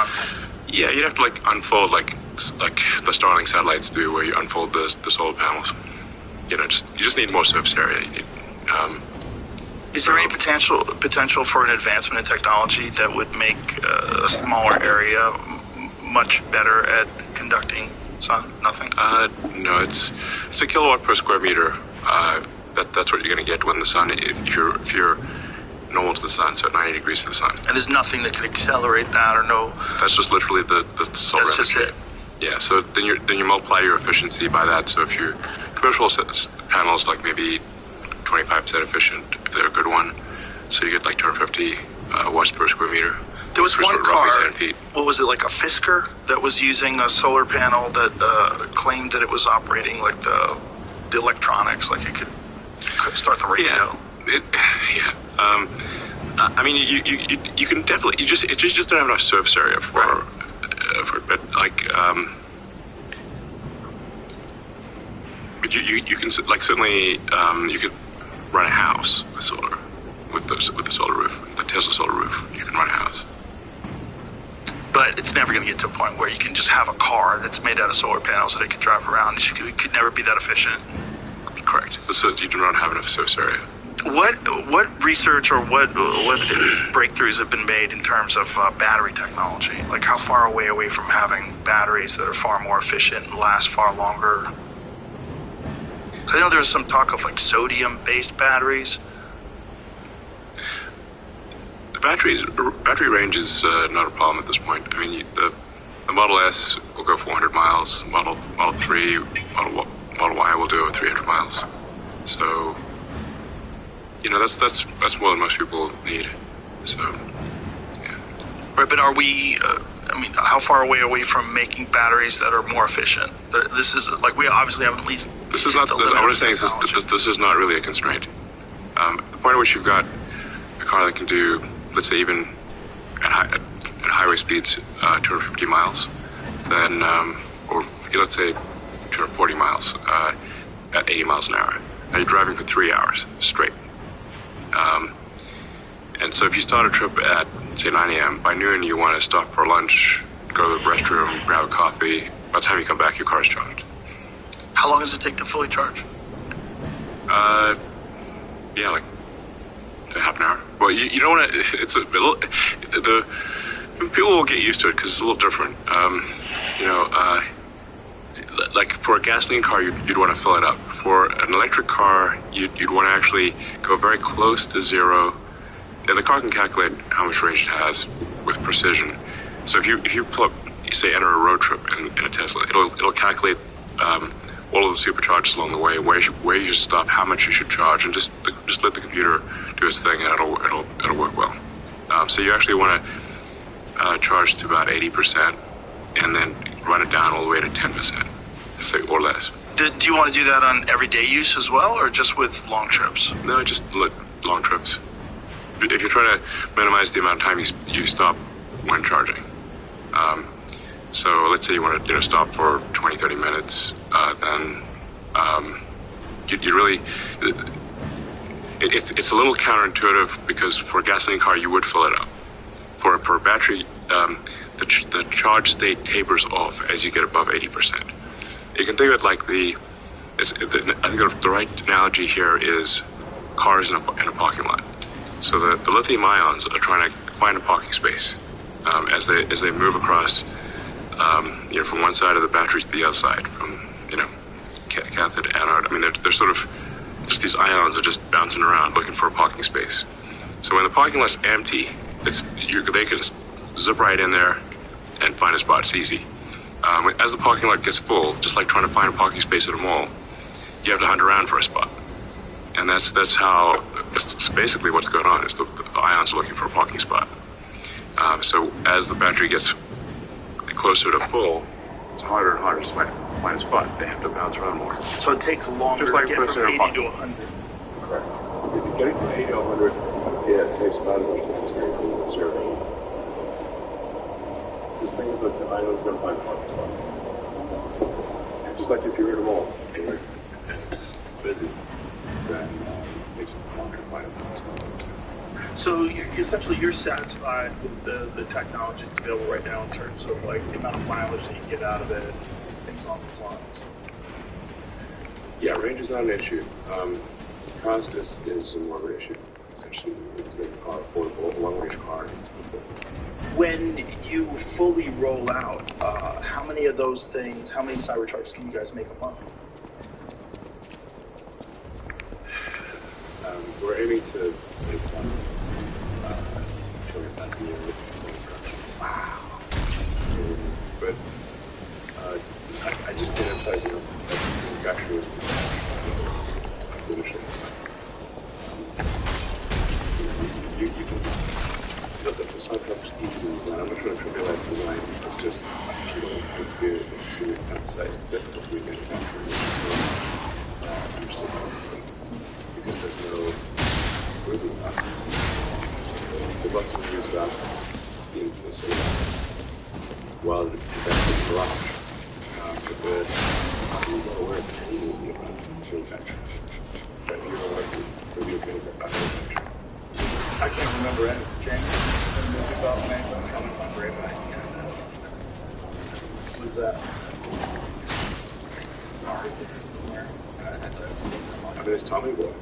sun. Yeah, you'd have to like unfold like the Starlink satellites do, where you unfold the solar panels. You just need more surface area. Is there any potential for an advancement in technology that would make a smaller area much better at conducting sun? Nothing? No, it's a kilowatt per square meter. That's what you're going to get when the sun, if you're normal to the sun, so 90 degrees to the sun. And there's nothing that could accelerate that, or no? That's just literally the solar That's just energy. it. Yeah, so then you multiply your efficiency by that. So if your commercial panels like maybe 25% efficient, if they're a good one, so you get like 250 watts per square meter. There was one roughly car, 10 feet. what was it, like a Fisker, that was using a solar panel that claimed that it was operating like the electronics, like it could start the radio. Yeah. I mean, you can definitely, you just don't have enough surface area for it, but like, but you can like certainly you could run a house with solar, with the solar roof, the Tesla solar roof. You can run a house. But it's never going to get to a point where you can just have a car that's made out of solar panels that it can drive around. It could never be that efficient. Correct. So you do not have enough surface area. What research or what breakthroughs have been made in terms of battery technology? Like how far away from having batteries that are far more efficient and last far longer? 'Cause I know there's some talk of like sodium-based batteries. The battery range is not a problem at this point. I mean, the Model S will go 400 miles. Model 3, Model Y will do over 300 miles. So, that's more than most people need. So, yeah. Right, but are we? How far away from making batteries that are more efficient? This is like we obviously haven't at least. This is not. What I'm saying is this is not really a constraint. The point at which you've got a car that can do, let's say, even at highway speeds, 250 miles, then, or let's say 240 miles at 80 miles an hour. Now you're driving for 3 hours straight. And so if you start a trip at, say, 9 a.m., by noon you want to stop for lunch, go to the restroom, grab a coffee. By the time you come back, your car's charged. How long does it take to fully charge? Yeah, like half an hour. Well, you don't want to. It's a little. People will get used to it because it's a little different. Like for a gasoline car, you'd want to fill it up. For an electric car, you'd want to actually go very close to zero. And the car can calculate how much range it has with precision. So if you say enter a road trip in a Tesla, it'll calculate all of the supercharges along the way, where you should stop, how much you should charge, and just let the computer do its thing, and it'll work well. So you actually want to charge to about 80%, and then run it down all the way to 10%, say, or less. Do you want to do that on everyday use as well, or just with long trips? No, just long trips. If you're trying to minimize the amount of time you stop when charging. So let's say you want to stop for 20, 30 minutes, then you really, it's a little counterintuitive because for a gasoline car you would fill it up. For a battery, the charge state tapers off as you get above 80%. You can think of it like I think the right analogy here is cars in a parking lot. So the lithium ions are trying to find a parking space as they move across, from one side of the battery to the other side, from cathode to anode. I mean, they're sort of just these ions are just bouncing around looking for a parking space. So when the parking lot's empty, they can just zip right in there and find a spot. It's easy. As the parking lot gets full, just like trying to find a parking space at a mall, you have to hunt around for a spot. And that's basically what's going on, is the ions are looking for a parking spot. So as the battery gets closer to full, it's harder and harder to find a spot. They have to bounce around more. So it takes longer Just like to get from 80 to 100. Correct. If you're getting from 80 to 100, it takes about as much time as getting from 0 to 100. Just think of the ions going to find a parking spot. And just like if you're in a mall and it's busy, then it takes longer to find a parking spot. So essentially you're satisfied with the technology that's available right now in terms of like the amount of mileage that you get out of it, things along those lines. Yeah, range is not an issue. Cost is more of an issue. Essentially, to make a car affordable, a long-range car needs to be affordable. When you fully roll out, how many of those things, how many Cybertrucks can you guys make a month? We're aiming to make 200,000 a year with production. Wow. But I just can't emphasize enough that manufacturing is initially. You can look at the Cybertruck's easy design. I'm not trying to trivialize design. It's just it's to emphasize the difficulty of manufacturing. Because there's no moving about it. There's lots of movies about the infamous well invested garage. But I'm not aware of any movie about manufacturing. But you know what movie about manufacturing? I can't remember any. James, a movie about manufacturing? I'm not great, but I can't. What's that? I mean, it's Tommy Boy.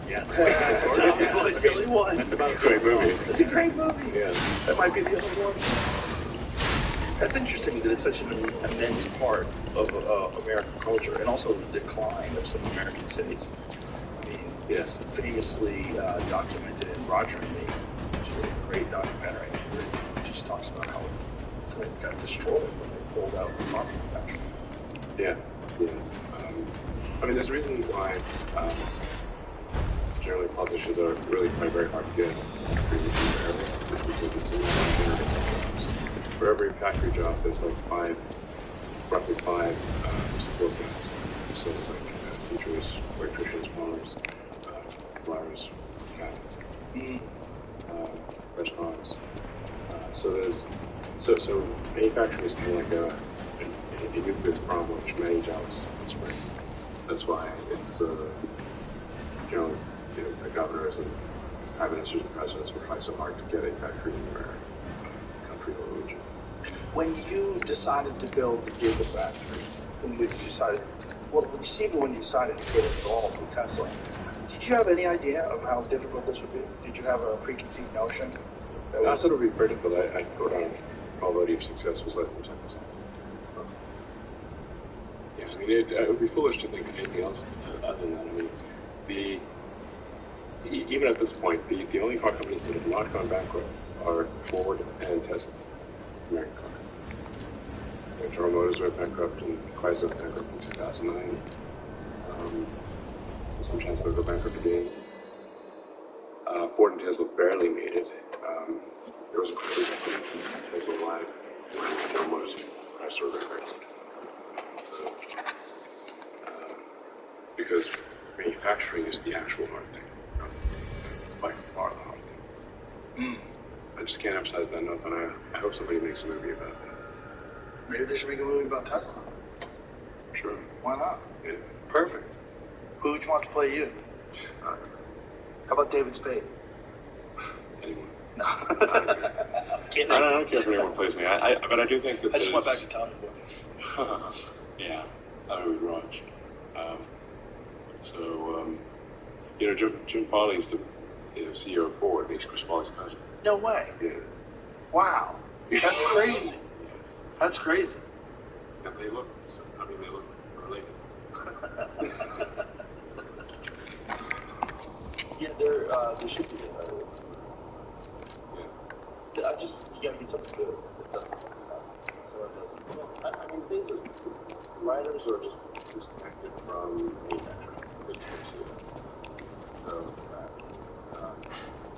Yeah. Tommy Boy's the only one. That's about a great movie. It's a great movie. Yeah. That might be the only one. That's interesting that it's such an immense part of American culture and also the decline of some American cities. I mean, it's famously documented in Roger and Me, which is a great documentary where it just talks about how it got destroyed when they pulled out the car manufacturing. Yeah. I mean, there's a reason why generally politicians are really trying very hard to get previously there, because it's a non-generative jobs. For every factory job, there's like roughly five support jobs. So it's like teachers, electricians, plumbers, flyers, mechanics, restaurants. So manufacturing is kind of like a ubiquitous problem which many jobs spring. That's why it's generally the governors and prime ministers and presidents will try so hard to get a factory in their country or region. When you decided to build the Gigafactory, when you decided to get involved with Tesla, did you have any idea of how difficult this would be? Did you have a preconceived notion? I thought it would be pretty difficult. I thought our probability of success was less than 10%. Yes, I mean, it would be foolish to think anything else other than that. I mean, even at this point, the only car companies that have not gone bankrupt are Ford and Tesla, American car companies. General Motors went bankrupt and Chrysler went bankrupt in 2009. There's some chance they'll go bankrupt again. Ford and Tesla barely made it. There was a quick Tesla Live when General Motors and Chrysler were bankrupt. Because manufacturing is the actual hard thing, by far the hard thing. I just can't emphasize that enough, and I hope somebody makes a movie about that. Maybe they should make a movie about Tesla. Sure. Why not? Yeah. Perfect. Who would you want to play you? How about David Spade? Anyone. No. I'm kidding. I don't care if anyone plays me, but I do think that I just went back to Tommy Boy. Yeah, I would watch. Jim Farley's the CEO of Ford. He's Chris Farley's cousin. No way. Yeah. Wow. That's crazy. That's crazy. And they look related. Yeah, there should be. Yeah. You gotta get something good. So it doesn't. I mean, things are, writers are just disconnected from manufacturing. So,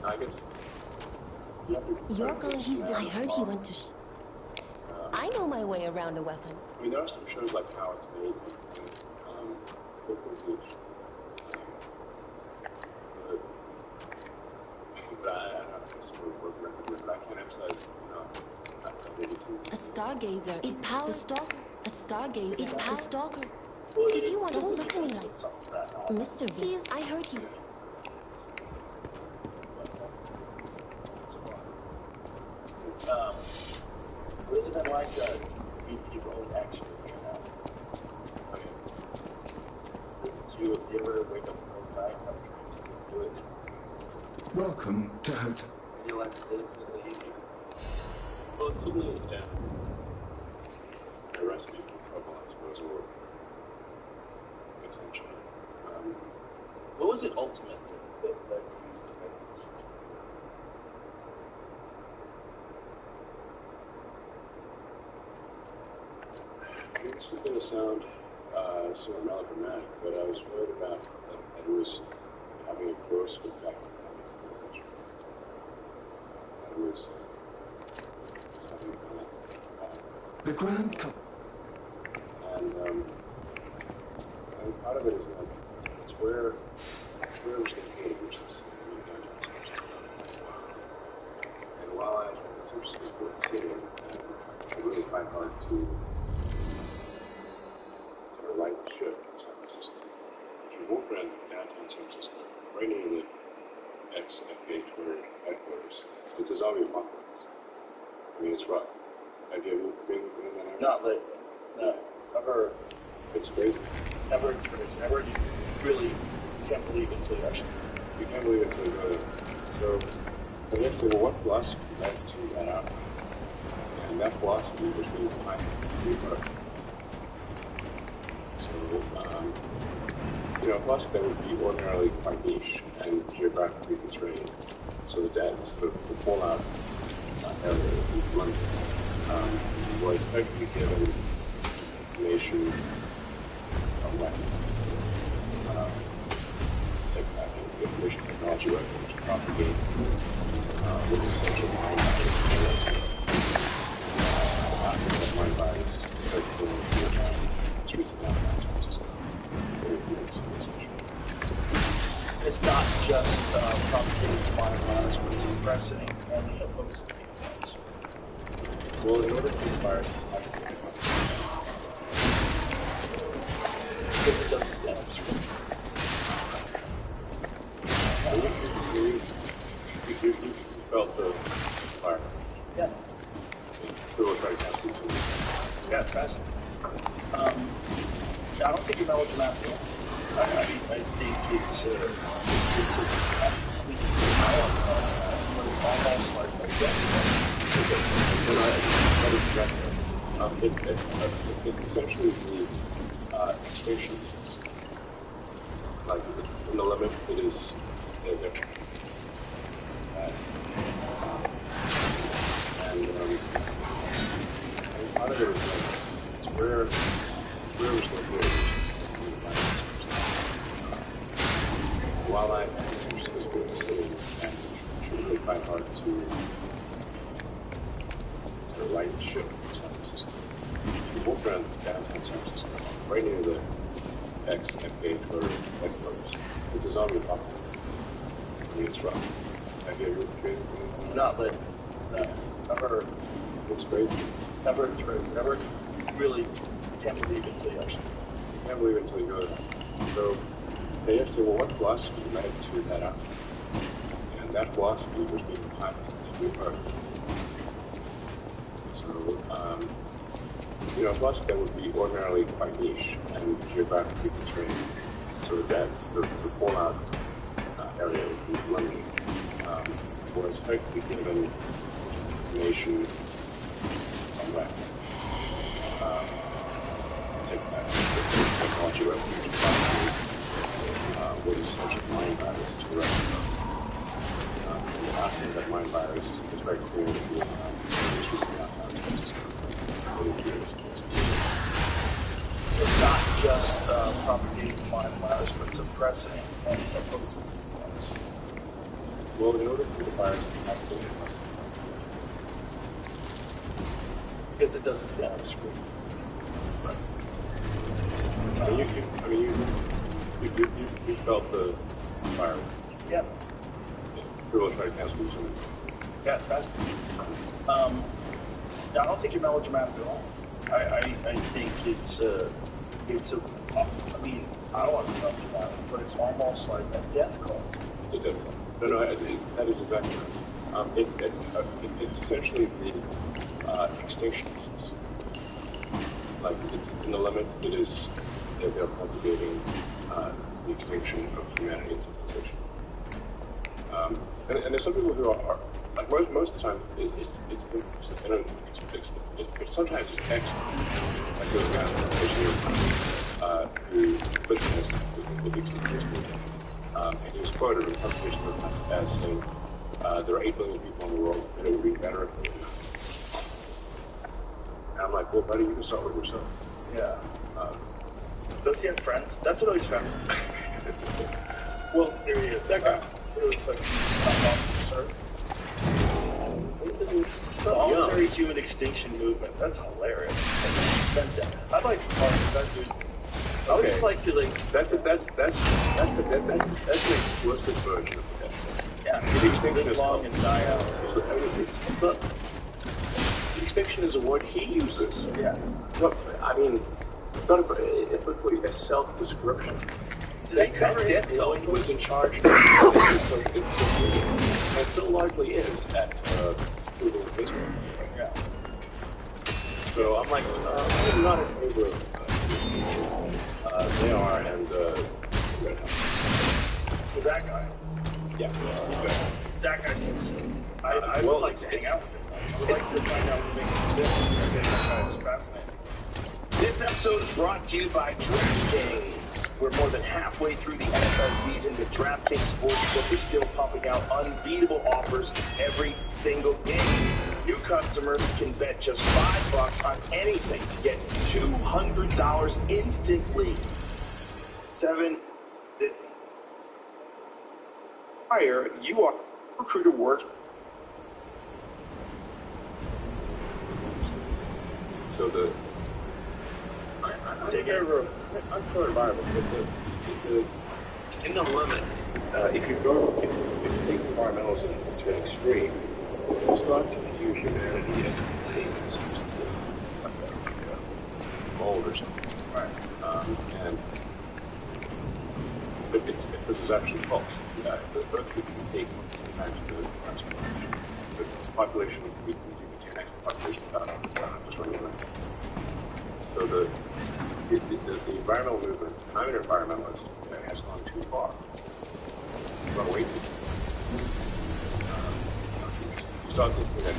I guess. You're going. I heard he went to. I know my way around a weapon. I mean, there are some shows like How It's Made, but I can't emphasize a stargazer. It powers the stalker. A stargazer. It powers the stalker. If you want to look at me like Mr. Please, I heard you. that like your own X right now? I mean, do you ever wake up in the middle of the night and have dreams and do it? Welcome to Hotel. Do you like to sit a little easier? Well, it's only a recipe for trouble, I suppose, or potentially. What was it ultimate that you to make this? I mean, this is going to sound somewhat melodramatic, but I was worried about that it was having a gross impact on its civilization. It was having The Grand Cup. and part of it is that it's where it was located, which is in downtown San Francisco. And while I was in San Francisco City, I really find hard to right ship from San Francisco. If you walk around downtown San Francisco, right near the ex-FBA Twitter headquarters, it's a zombie apocalypse. I mean, it's rough. Have you ever been in that area? Not lately. No. Never. It's crazy. Never experienced. Never. You really can't believe it until you actually. You can't believe it until you go there. So, the next thing, well, what philosophy led to that outcome? And that philosophy was being defined as new birth. So, philosophy that would be ordinarily quite niche and geographically constrained. So the fallout area in London was effectively given information from weapons. Information technology weapons to propagate with essential mind virus to rescue. Mind virus, streets of downtown San Francisco. It is the next essential. It's not just propagating mind virus, but it's suppressing any opposing viewpoints. Well, in order for the virus to propagate, it must Because it doesn't stand up scripture. You felt the fire. Yeah. People try to cast it to you. Yeah, it's fascinating. I don't think you're melodramatic at all. I think it's almost like a death. It's essentially the extinctionists. Like, it's in the limit, it is there. And part of it is like, it's where it was located, while I was going to say, and it's really quite hard to right ship from San Francisco. If you walk around downtown San Francisco, right near the ex-FBA Twitter headquarters, it's a zombie apocalypse. I mean, it's rough. Have you ever experienced anything? Not lately. No. Never. It's crazy. Never experienced. Never really can't believe it until you actually. You can't believe it until you go there. So they have to say, well, what philosophy led to that outcome? And that philosophy was being applied to New Earth. So, a philosophy that would be ordinarily quite niche and geographically constrained. So the fallout area in London was effectively given information on that. Technology weapons to propagate with essential mind virus to rescue. And after that mind virus, it's very clear that the issues in downtown San Francisco It's not just propagating mind virus, but suppressing any opposing viewpoints. well, in order for the virus to propagate, it must Because it doesn't stand up screen. You felt the fire. Yeah. People try to cancel each other. Yeah, it's fascinating. I don't think you're melodramatic at all. I think it's I mean, I don't want to be melodramatic, but it's almost like a death call. It's a death call. No, that is exactly right. It's essentially the extinctionists. Like, it's in the limit, it is that they're cultivating the extinction of humanity and civilization. And there's some people who are like, most of the time, it's but sometimes it's experts. Like those guys who witnessed the extinction movement. And he was quoted in publication as saying, there are 8 billion people in the world, and it would be better if they didn't. And I'm like, well, buddy, you can start with yourself. Yeah. Does he have friends? That's what always friends. Well, there he is. That guy. It looks like sir. The voluntary human extinction movement. That's hilarious. I'd like to talk to that dude. I would just like to That's an explicit version of that. Yeah. The extinction is long and die out. The extinction is a word he uses. Yeah. Look, I mean, it's not a self-description. They cover it. He was in charge, and still largely is at Google and Facebook. Yeah. So I'm like, I'm not in favor of they are and Red Hat. Well, that guy is. Yeah. That guy seems. I would like to hang out with him. I would like to find out what makes him different. I think that guy is fascinating. This episode is brought to you by DraftKings. We're more than halfway through the NFL season. The DraftKings Sportsbook is still pumping out unbeatable offers every single game. New customers can bet just $5 on anything to get $200 instantly. 7 prior, you are recruiter works. So the Take over. I'm for environment, but in the limit, if you take environmentalism to an extreme, you'll start to view humanity as things, like a mold or something. Right. But if this is actually false, the Earth would be taken back to the population would be 10x the population without just running around. So the environmental movement, and I'm an environmentalist, has gone too far. It's gone way too far. You start thinking that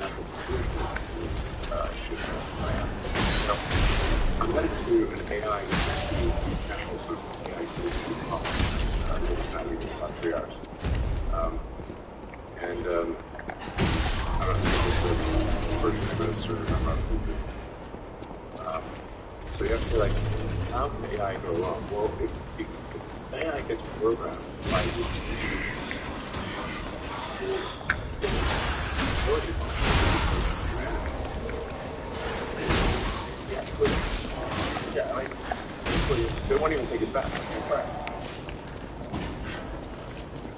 natural should I'm headed to an AI national system, AI system, it's not even about 3 hours. I don't know if it's the version of this or I'm not moving. So you have to say, like, how can AI go wrong? Well, if AI gets programmed by they won't even take it back. Right.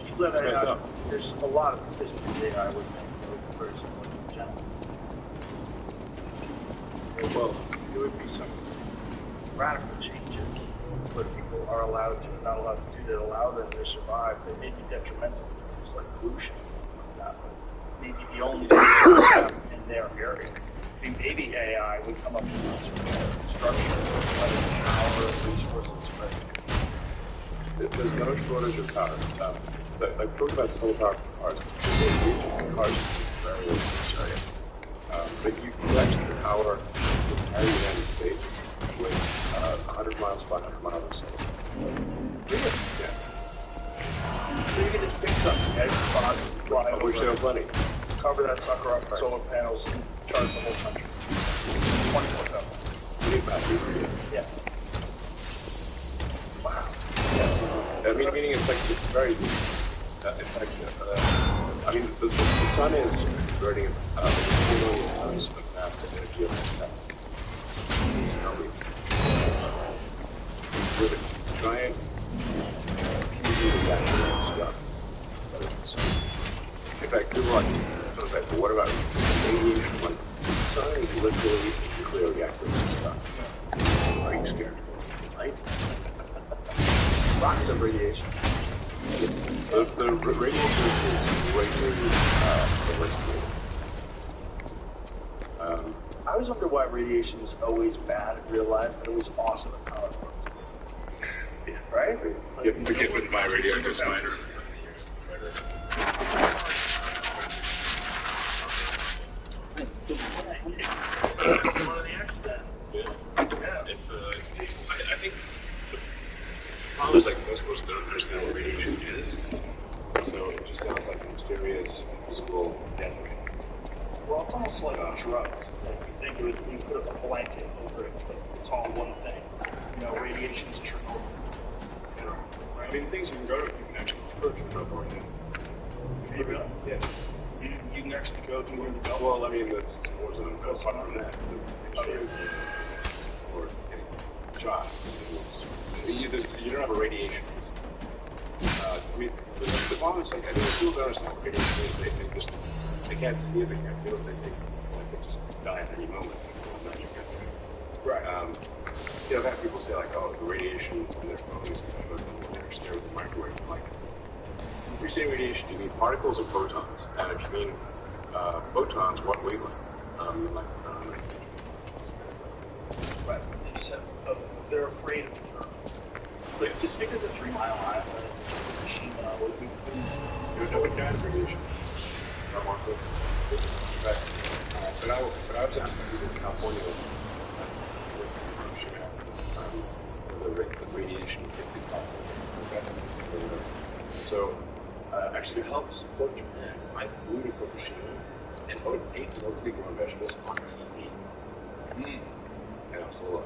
You let AI, there's a lot of decisions that AI would make that would be very similar to the general. Well, there would be some radical changes where people are allowed to, not allowed to do that, allow them to survive. They may be detrimental to things like pollution like that, but maybe the only solution in their area. I mean, maybe AI would come up with some sort of structure, like power and resources, but there's no shortage of power. Like, talk about solar power for cars. The cars very necessary. But you can actually power the entire United States with 100 miles by 100 miles or so. really? Yeah. So you can just pick something, edge spot, fly I wish there over, were plenty. cover that sucker up with solar panels, and charge the whole country. 24/7. Yeah. Wow. Yeah. Meaning it's like, it's very effective. I mean, the sun is converting 4 million tons of mass to energy every second. With a giant fusion reactor and stuff. In fact, good luck. So it's like, well, what about radiation? Like, the sun is literally a nuclear reactor and stuff. Are you scared? Right? Rocks of radiation. The radiation is great movie that works together. I always wonder why radiation is always bad in real life, but always awesome in comic books. Yeah. Right? You get bitten by a radioactive spider. One of the X-Men. Yeah. It's I think the problem is like most people don't understand what radiation is. So it just sounds like a mysterious physical death rate. Well, it's almost like drugs. Like you think of it, you put a blanket over it, like it's all one thing. You know, radiation's Chernobyl. I mean, things you can go to, you can actually go to Chernobyl right now. Hey, really? Yeah. You can actually go to where the bells Well, I mean, that's more than apart from that. The is. or getting shot. You don't have a radiation. I mean, the problem is like, I mean, people don't understand what radiation is. They can't see it, they can't feel it, they think like they just die at any moment. Right. You know, I've had people say like, oh, the radiation in their phones is interfere with the microwave. Like, if you say radiation, do you mean particles or photons? And if you mean photons, what wavelength? Right. They just have, they're afraid of the term. Like, just because of 3 Mile Island, Fukushima, would be There's no gas radiation. Not more close. But I was actually in California the radiation hit the California. So, actually to help support Japan, I flew to Fukushima and ate locally grown vegetables on TV. And I was still alive.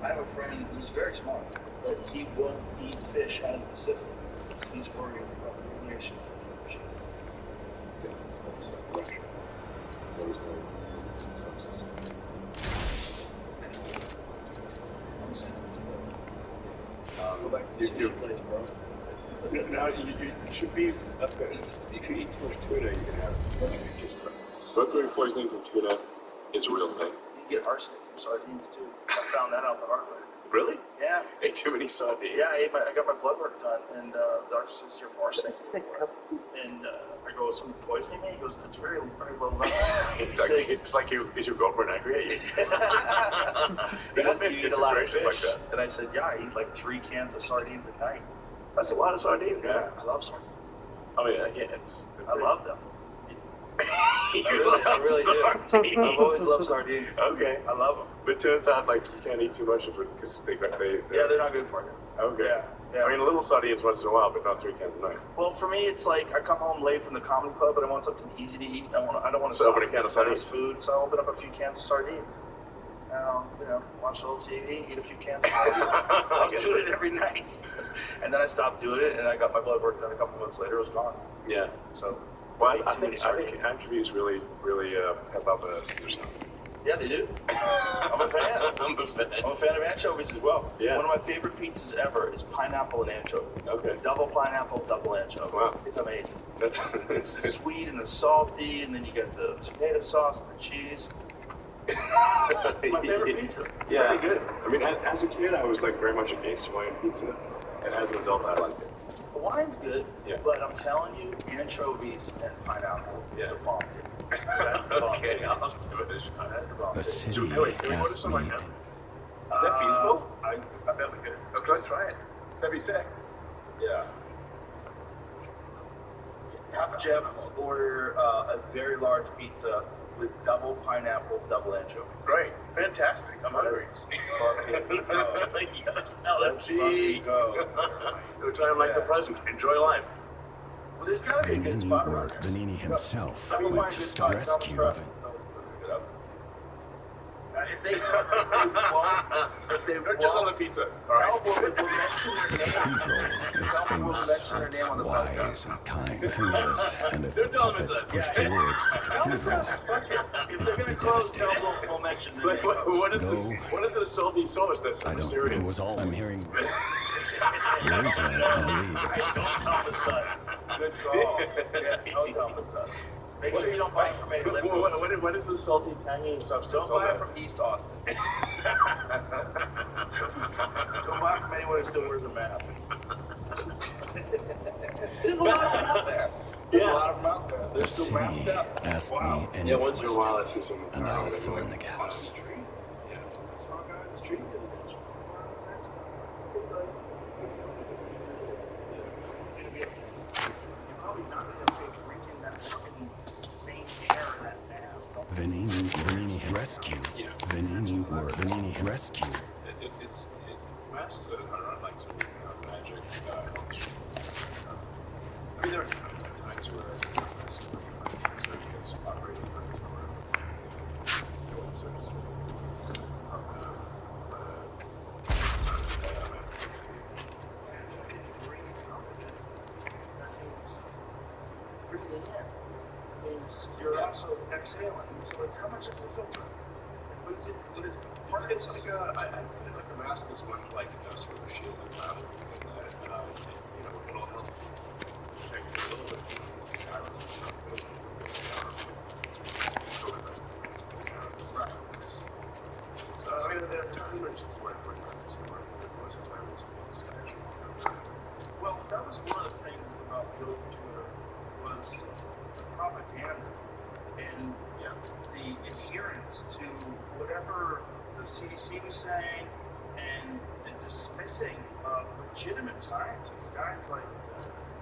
I have a friend who's very smart, but he won't eat fish out of the Pacific because he's worried about the radiation from Fukushima. Yeah, that's Russia. There was no subsystem. I'm saying it's good. Go back to the sushi place, bro. Now, you should be, if you eat too much tuna, you can have mercury poisoning from tuna is a real thing. You can get arsenic from sardines too. I found that out the hard way. Really? Yeah. Ate too many sardines? Yeah, I got my blood work done, and the doctor says you're arsenic. And I go, something poisoning me? He goes, it's very, very low level. It's like is your girlfriend angry at you? He goes, do you eat a lot of fish? Like that. And I said, yeah, I eat like 3 cans of sardines a night. That's a lot of sardines. Yeah. I love sardines. Oh yeah, it's. I love them. I really do. I've always loved sardines. Okay. I love them. But it turns out like you can't eat too much of it because they're not good for you. Okay. Yeah. I mean, a little sardines once in a while, but not 3 cans a night. Well, for me, it's like I come home late from the comedy club, and I want something easy to eat. I don't want to So open a can of sardines. Food, so I open up a few cans of sardines. Watch a little TV, eat a few cans of sardines. I was doing it every night, and then I stopped doing it, and I got my blood work done a couple months later. It was gone. Yeah. So, well, I think anchovies really help out the yourself. Yeah, they do. I'm a fan. I'm a fan of anchovies as well. Yeah. One of my favorite pizzas ever is pineapple and anchovy. Okay. Double pineapple, double anchovy. Wow. It's amazing. It's the sweet and the salty, and then you get the tomato sauce and the cheese. My favorite pizza. It's yeah. very good. I mean, as a kid, I was like very much against Hawaiian pizza, and as an adult, I liked it. Hawaii's good, Yeah. but I'm telling you, anchovies and pineapple, Yeah. the bomb. Okay, I'll give it a shot. That's the bomb. The city Can we order has something me. like that? Is that feasible? I bet we could. Okay, let's try it. That'd be sick. Yeah. Have Jeff order a very large pizza with double pineapple, double anchovy. Great. Fantastic. I'm hungry. LFG. Go. Go time like the present. Enjoy life. Well, there's gotta be a good Benini spot or around here. Benini himself Let me went find to a good spot. the rescue of it. If they won't, Just on the pizza. All right. we'll mention their name. Cathedral is famous for its wise and kind rulers, and if the Don't tell them puppets it's push yeah. towards the cathedral, If they're going to close, we'll mention their name. What is Go. this? What is the salty sauce that's so I don't know. mysterious? It was all I'm hearing. Rosa, I believe, a special officer. Good call. Yeah, don't tell them it's us. Make sure you don't buy it from any liquor. What is the salty, tangy substance? Don't buy it from East Austin. Don't buy it from anyone who still wears a mask. There's a lot of them out there. Yeah, a lot of them out there. They're The still city mapped out. asked Wow. me any Yeah, once in a while I see questions, someone and I'll around fill in the On the gaps. street. Yeah. I saw a guy on the street the other day. You're probably not going to take breathing that fucking same air in that mask. Vanini rescue. Yeah. Vanini rescue. Masks are not like some magic. I mean, there are times where it's operating perfectly or You're also exhaling. So, like, how much is the filter? What is it? It's like a mask is much like a dust or a shield and battle, and that it all helps protect you a little bit from the virus stuff. Right. I mean, there are times where Well, that was one of the things about the old Twitter was the propaganda and the adherence to whatever the CDC was saying and the dismissing of legitimate scientists, guys like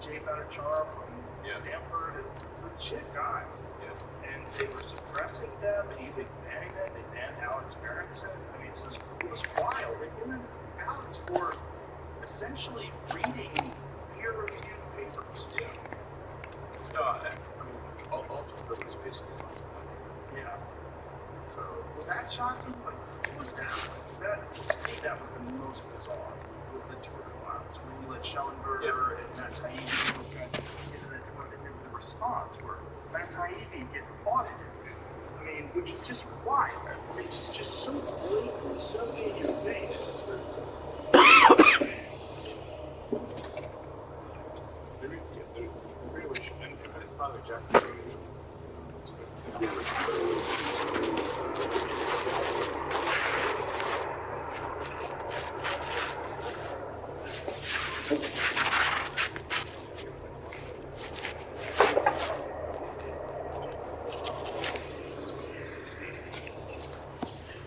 Jay Bhattacharya from Stanford, and legit guys. Yeah. And they were suppressing them and even banning them. They banned Alex Berenson. I mean, it was wild. They given Alex for essentially reading peer-reviewed papers. Yeah. No, I mean, all Twitter was basically like Yeah. So, was that shocking? Like, what was that? To me, that was the most bizarre, was the Twitter files. When you let Schellenberger and Matt Taibbi, those guys, the response where Matt Taibbi gets audited. I mean, which is just wild. It's just so blatant, so in your face. Father Jack.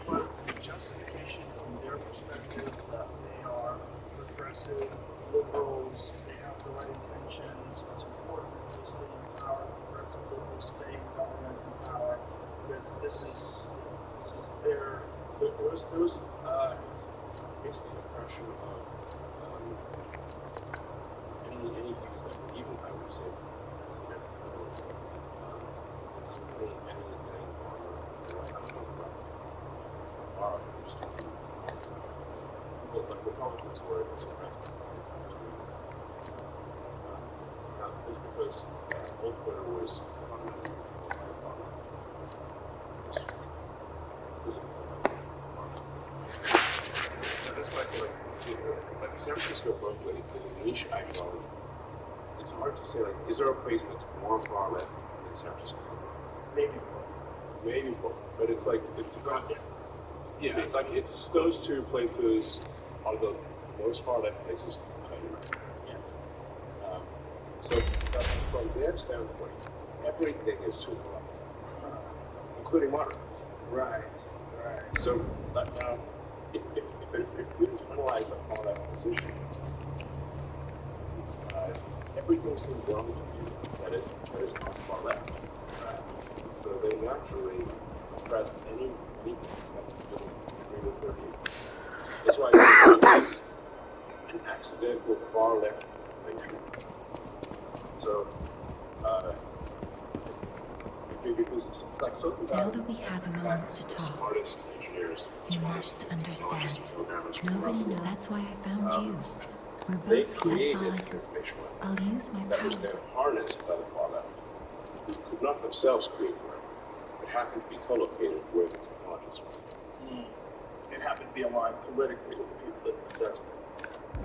Was the justification from their perspective that they are progressive liberals, they have the right intentions, it's important that they stay in power, progressive liberals stay in government in power, because this is their... There was basically an impression of any views that were even, I would say, considered certainly any just people like Republicans were expressed not just because old Twitter was fundamentally that's why I say like San Francisco Berkeley is a niche ideology. It's hard to say like, is there a place that's more far left than San Francisco? Maybe both, but it's like it's about yeah. It's like it's those two places are the most far left places on Earth. Yes. So from their standpoint, everything is to the left, including moderates. Right. So now, if you internalize a far left position, everything seems wrong to you that is not far left. So they naturally pressed anything that you don't agree with their view. That's why it's an accidental far left thing. So, because it's like something Now about that we have a moment to talk, smartest engineers, you must understand. Nobody knows. That's why I found you. We're they both. That's created all I can. information I'll use my that was power. then harnessed by the far left, who could not themselves create work, but happened to be co-located where the technologies were. It happened to be aligned politically with the people that possessed it.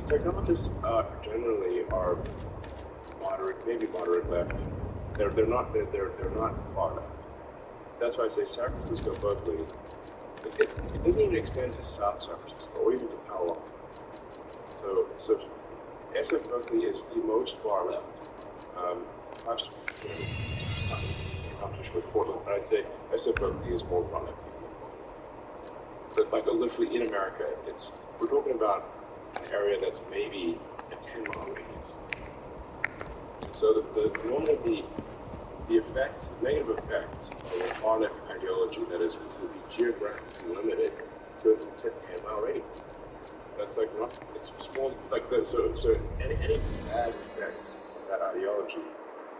The technologists generally are moderate, maybe moderate left. They're not far left. That's why I say San Francisco, Berkeley. It doesn't even extend to South San Francisco or even to Palo Alto. So SF Berkeley is the most far left. Perhaps competition with Portland, but I'd say Berkeley is more prominent. But like literally in America, we're talking about an area that's maybe a 10-mile radius. So normally the effects, negative effects of a far-left ideology that is would be geographically limited to a 10-mile radius. That's like not, it's small, like that. So any bad effects of that ideology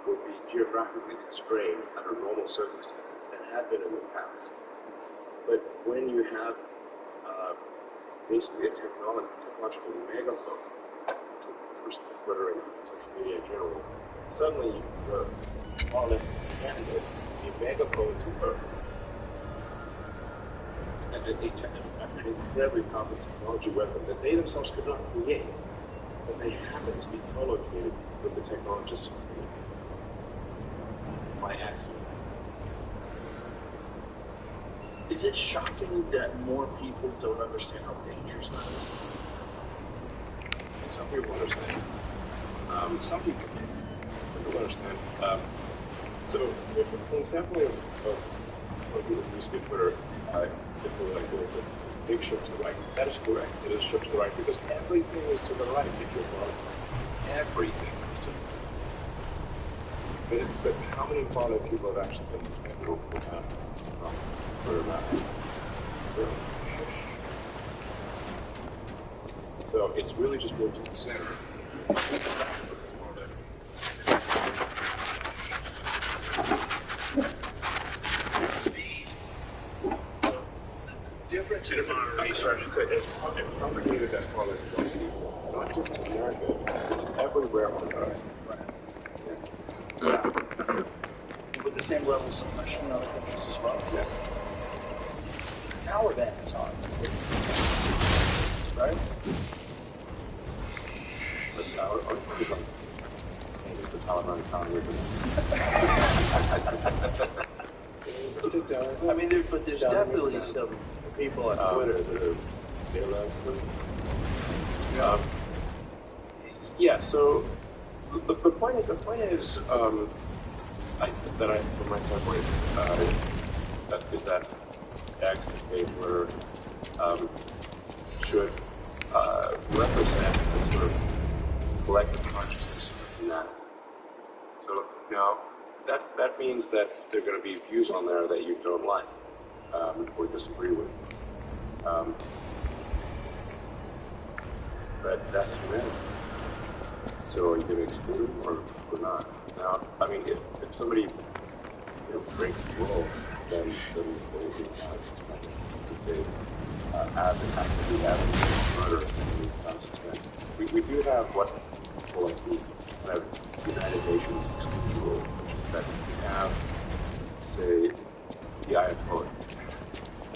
would be geographically constrained under normal circumstances and have been in the past. But when you have basically a technological megaphone, for Twitter and social media in general, suddenly the far-left candidate, a megaphone to her, and an incredibly powerful technology weapon that they themselves could not create, but they happen to be co-located with the technologists by accident. Is it shocking that more people don't understand how dangerous that is? Some people understand. Some people understand. So, an example of people who use Twitter, people like, well, it's a big shift to the right. That is correct. It is a shift to the right because everything is to the right if you're wrong. Everything is to the right. But how many far-left people have actually been suspended over time from Twitter now? So it's really just moved to the center. Difference in moderation. I should say, it's propagated that far-left philosophy, not just to America, but to everywhere on Earth. Yeah. With the same levels of pressure in other countries as well. Yeah. The Taliban is on. Right? Just the Taliban economy. I mean, but there's definitely some people on Twitter that are yeah. So the point is, from my standpoint, is that X and Tabler should represent the sort of collective consciousness of humanity. So now that means that there are going to be views on there that you don't like or disagree with. But that's humanity. So are you going to exclude them or not? Now, I mean, if somebody breaks the rule, then they will be suspended. If they actively advocate murder, then they will suspended. We do have what people like the kind of United Nations exclusion rule, which is that we have, say, the Ayatollah.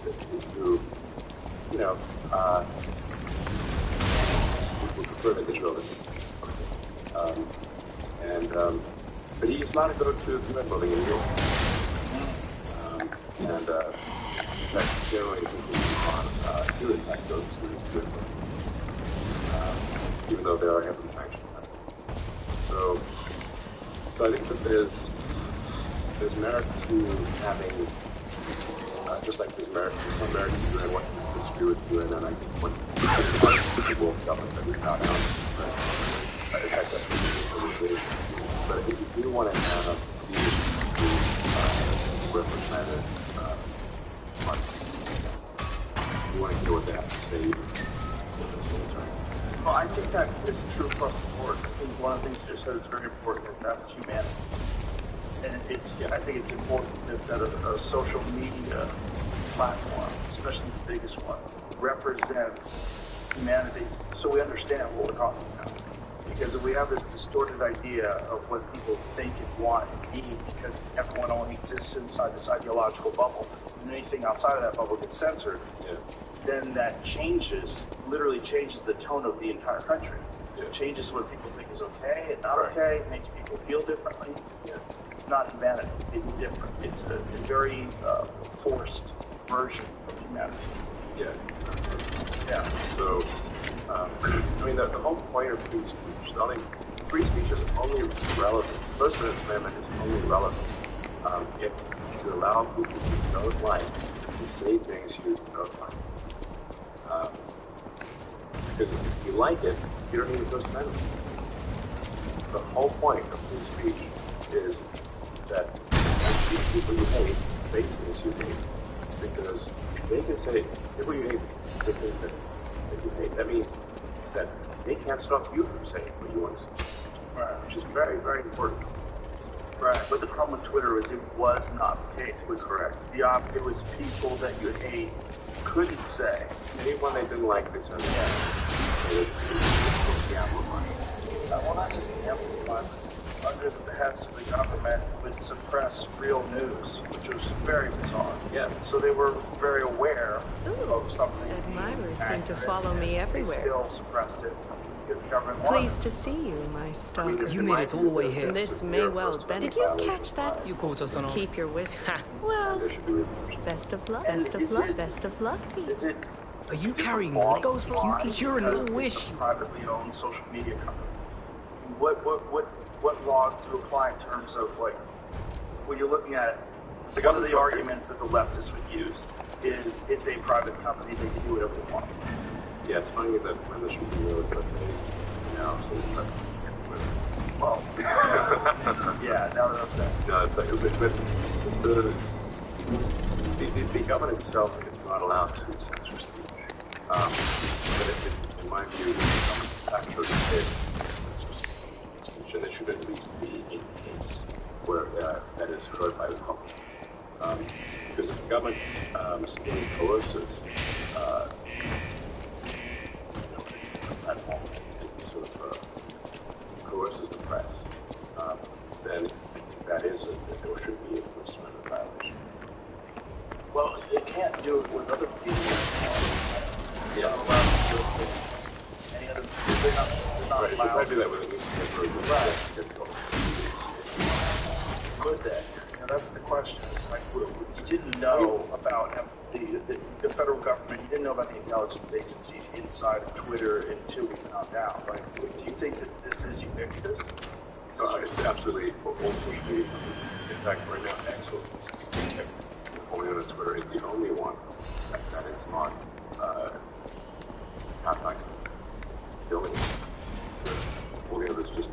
If you we prefer that Israel is. But he's allowed to go to the UN building in New York. And that's generally on he would in fact go to the UN building. Even though they are having sanctions. So I think that there's merit to having, just like there's merit to some merit to UN, what you disagree with UN, and I think what people government that we found out, in fact, that's the organization. But if you want to have leaders who represented you want to hear what they have to say. Well, I think that is true across the board. I think one of the things you just said is very important is that's humanity. And I think it's important that a social media platform, especially the biggest one, represents humanity so we understand what we're talking about. Because if we have this distorted idea of what people think and want and need, because everyone only exists inside this ideological bubble, and anything outside of that bubble gets censored, then that literally changes the tone of the entire country. It changes what people think is okay and not okay. It makes people feel differently. It's not humanity. It's different. It's a very forced version of humanity. Yeah. So, I mean, the whole point of free speech, not only free speech is only relevant. First Amendment is only relevant if you allow people you don't like to say things you don't like. Because if you like it, you don't need the First Amendment. The whole point of free speech is that people you hate say things you hate, because they can say, people you hate say things that you hate. That means that they can't stop you from saying what you want to say, right, which is very, very important. Right, but the problem with Twitter is it was not the case. It was correct. It was people that you hate couldn't say. Anyone they didn't like, they said, yeah. Well, not just amplify, but under the behest of the government would suppress real news, which was very bizarre. Yeah. So they were very aware of something. Admirers seem to follow me everywhere. They still suppressed it because the government wanted. Pleased to see you, my stalker. You made it all the way here. This may well benefit. Did you catch that? You caught us on. Keep your whisper. Well, best of luck. Best of luck. Best of luck to you. Is it? Are you carrying Legos for you? You're a little wish. It's a privately owned social media company. What laws do apply in terms of, like, when you're looking at it, one of the arguments that the leftists would use is it's a private company, they can do whatever they want. Yeah, it's funny that when this was the military, now I'm saying that. Well, yeah, now that I'm saying. No, it's like, the government itself is not allowed to censor speech. But in my view, the government actually did censor speech, and it should at least be in case where that is heard by the public. Because if the government simply coerces coerces the press, then that is there should be a First Amendment violation. Well, they can't do it with other people. Yeah. Not allowed to do it with any other. They're not Right, allowed. they might do that with a newspaper. Right. Could they? Now that's the question. It's like, you didn't know about the federal government. You didn't know about the intelligence agencies inside of Twitter until we found out. Like, do you think that this is ubiquitous? It's absolutely all social media companies. In fact, right now, X, only known as Twitter, is the only one that is not like killing. All the others just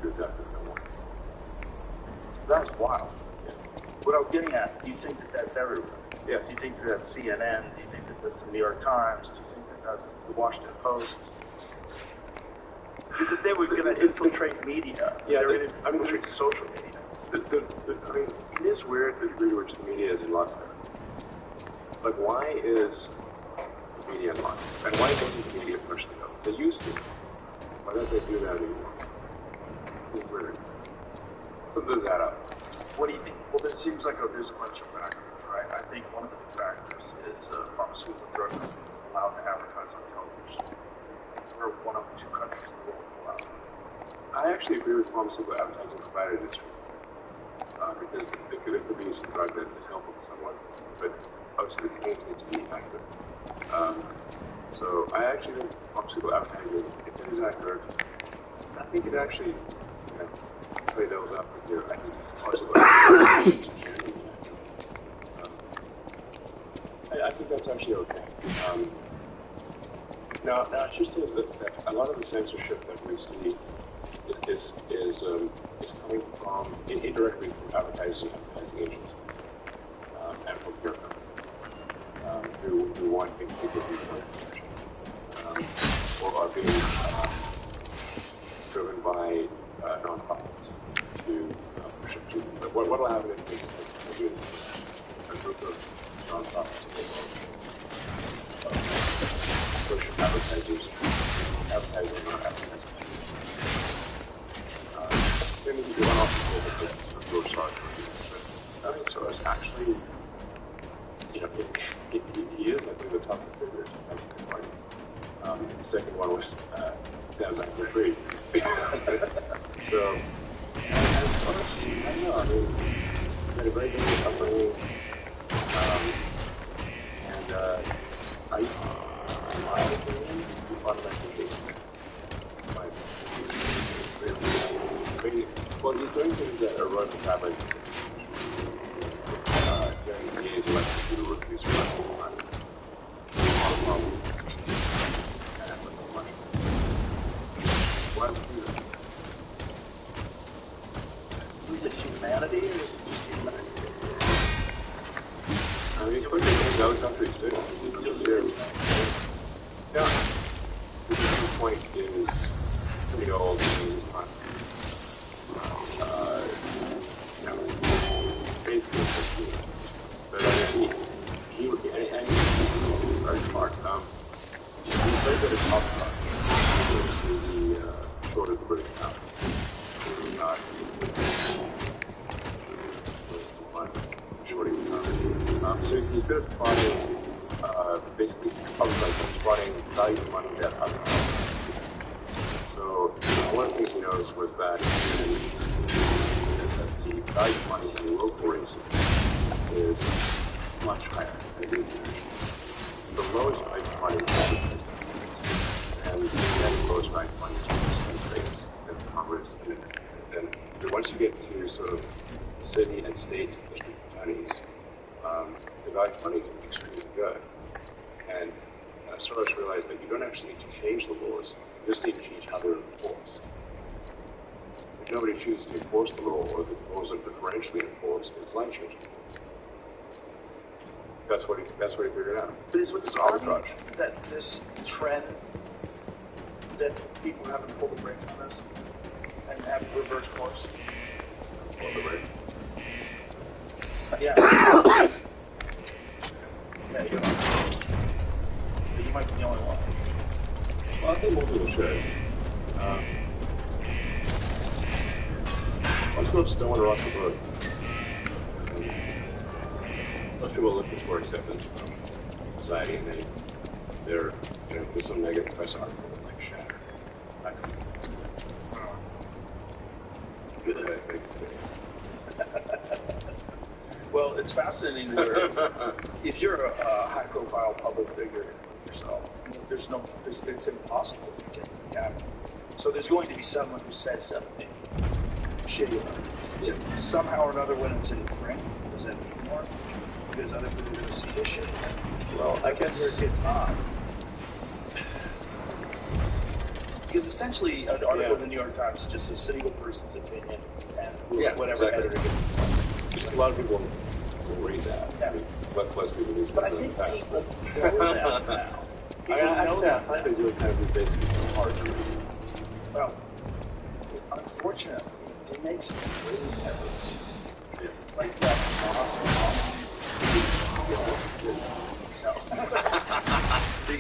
do that for no one. That's wild. Yeah. What I was getting at, do you think that that's everywhere? Yeah. Do you think that that's CNN? Do you think that that's the New York Times? Do you think that that's the Washington Post? Because if they were going to infiltrate media, yeah, they're going to infiltrate social media. I mean, it is weird the degree to which the media is in lockstep. Like, why is the media in lockstep? And why doesn't the media push them up? They used to. Why don't they do that anymore? It's weird. Something does that up. What do you think? Well, there seems like there's a bunch of factors, right? I think one of the factors is pharmaceutical drug companies allowed to advertise on television. We're one of the 2 countries in the world allowed. I actually agree with pharmaceutical advertising provider industry. Because there could be some drug that is helpful to someone, but obviously the claims need to be accurate. So I actually think pharmaceutical advertising, if it is accurate, I think it actually, play those up here. I think pharmaceutical advertising can be accurate. I think that's actually okay. Now I should say that a lot of the censorship that we see is coming from indirectly from advertising agents and from peer companies who want people to be more information or are being driven by nonprofits to push it to. What will happen if a group of nonprofits push advertisers on advertising? Maybe you run off the go charge for you. But I mean, so it's actually, he is, I think, the top contributors. That's a good point. The second one was Sam's Act Free. So, and for us, I don't know, I mean, it's been a very good upbringing. And in my opinion, we fundamentally really Well, he's doing things that are run by during the EA's election to reduce money. Is it humanity or is it just humanity? I mean, he's putting things out country soon. Yeah. The point is pretty old in his time. Basically, but I mean, he would be, and he's very smart. He's very good at top talk. The short of the British town. So he's good at spotting, basically, spotting value for money that other. So one of the things he noticed was that the value for money in the local races is much higher than the international. The lowest value for money is and the lowest value for money is the race and Congress. And once you get to sort of city and state district attorneys, the value for money is extremely good. And Soros realized that you don't actually need to change the laws, you just need to change how they're enforced. If nobody chooses to enforce the law, or the laws are differentially enforced, it's line changing. That's what he figured out. But is what's arbitrage that this trend that people haven't pulled the brakes on this and have reverse course? Pull the brakes. Yeah. Yeah, you know. But you might be the only one. Well, I think more people should. Most folks don't want to rock the boat. Most people are looking for acceptance from society, and they're there's some negative press article that like shatter. Well, it's fascinating where if you're a high-profile public figure yourself, it's impossible to get the happen. So there's going to be someone who says something shitty about it. Yeah. Somehow or another, when it's in print, does that mean more? Because other people are going to see this shit. Well, I guess where it gets on. Because essentially, an article in the New York Times is just a single person's opinion, and whatever editor gets. A lot of people will read that. Yeah. I mean, less people need to. But I think people know that now. I find the New York Times is basically hard to read. Well, unfortunately, they make some great errors. Yeah. Like that awesome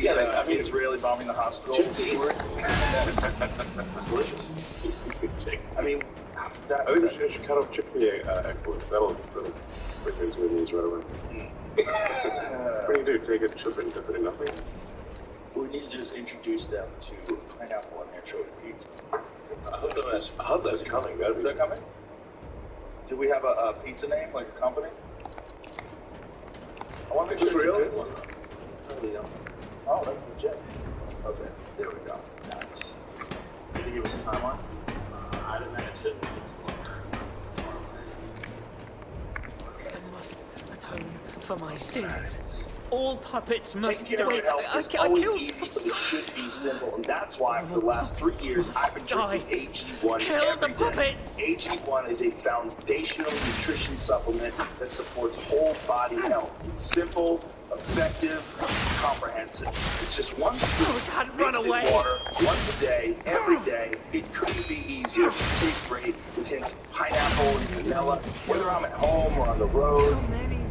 I mean, Israeli bombing the hospital. It's delicious. I mean, I should cut off chickpea exports. That'll put into the news right away. What do you do? Take a chip and dip it in nothing? We need to just introduce them to pineapple and anchovy pizza. I hope that's coming. Is that coming? Do we have a pizza name, like a company? I want to make sure it's a good one. Oh, that's legit. Okay, there we go. Nice. Did you give us a timeline? I don't know. It shouldn't be. I must atone for my sins. All puppets must Taking care of wait. your health is I always killed. easy, but it should be simple, and that's why for the last 3 years I've been drinking AG1 Kill every the day. puppets! AG1 is a foundational nutrition supplement that supports whole body health. It's simple, effective, comprehensive. It's just one scoop mixed in water, once a day, every day. It couldn't be easier. It tastes great with hints of pineapple and vanilla. Whether I'm at home or on the road,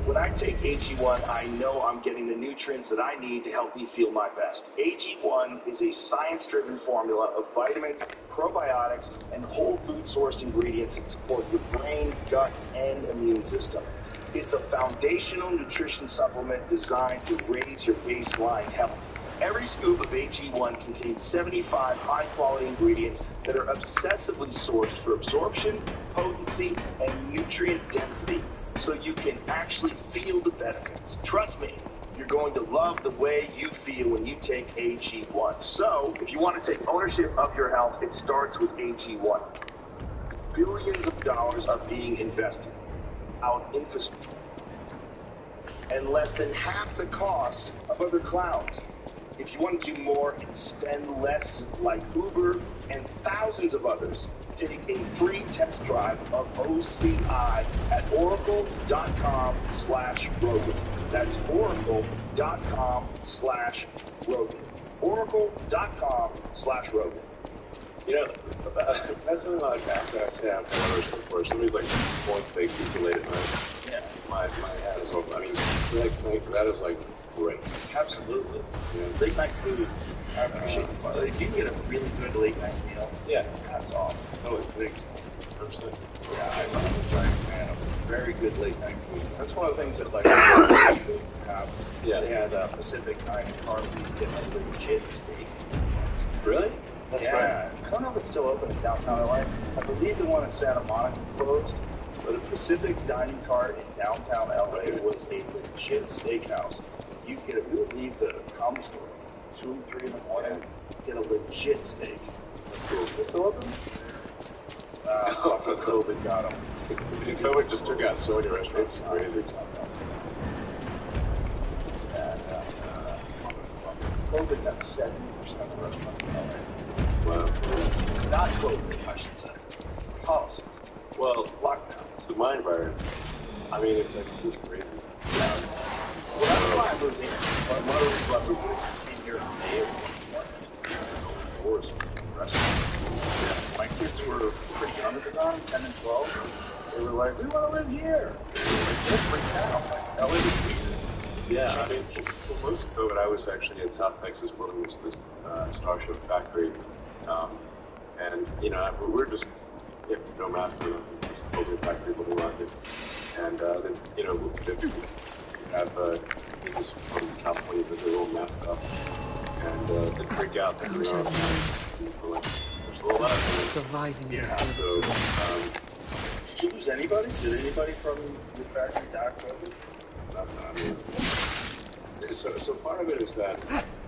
when I take AG1, I know I'm getting the nutrients that I need to help me feel my best. AG1 is a science-driven formula of vitamins, probiotics, and whole food-sourced ingredients that support your brain, gut, and immune system. It's a foundational nutrition supplement designed to raise your baseline health. Every scoop of AG1 contains 75 high-quality ingredients that are obsessively sourced for absorption, potency, and nutrient density, so you can actually feel the benefits. Trust me, you're going to love the way you feel when you take AG1. So, if you want to take ownership of your health, it starts with AG1. billions of dollars are being invested out in infrastructure, and less than half the cost of other clouds. If you want to do more and spend less, like Uber and thousands of others, take a free test drive of OCI at oracle.com/Rogan. That's oracle.com/Rogan. Oracle.com/Rogan. You know, that's something like after I say I've never heard before. Somebody's like, one fake pizza late at night. Yeah. My hat is open. I mean, that is like great. Absolutely. Yeah. Late night food. I appreciate it. If you can get a really good late night meal, yeah, that's awesome. Oh, it's big. 100%. Yeah, I'm a giant fan of very good late night food. That's one of the things that like foods have. Yeah. They had Pacific Dining Car where you get a legit steak. Really? That's yeah. right. I don't know if it's still open in downtown LA. I believe the one in Santa Monica closed, but the Pacific Dining Car in downtown LA was a legit steakhouse. You get we would leave the comedy store 2 and 3 in the morning, get a legit steak. That's cool. Is it still open? COVID got them. COVID just took out so many restaurants. It's crazy. And COVID got 70% of the restaurants in LA. Wow. Not COVID, I should say. Policies. Well, lockdowns. The mind virus. I mean, it's like, it's crazy. Yeah. Well, that's why I moved in. But one of the reasons I moved in here in May of 2021. My kids were pretty young at the time, 10 and 12. They were like, we want to live here. Like, they're freaked out. Like, LA is weird. Yeah, I mean, for most of COVID, I was actually in South Texas building this Starship factory. And, you know, we were just, no mask, this COVID factory building rocket. And then, you know, we have teams from California visit all masked up. And they freak out. They there's a lot of surviving. Yeah, so, did you lose anybody? Did anybody from your factory die COVID? I mean, so part of it is that,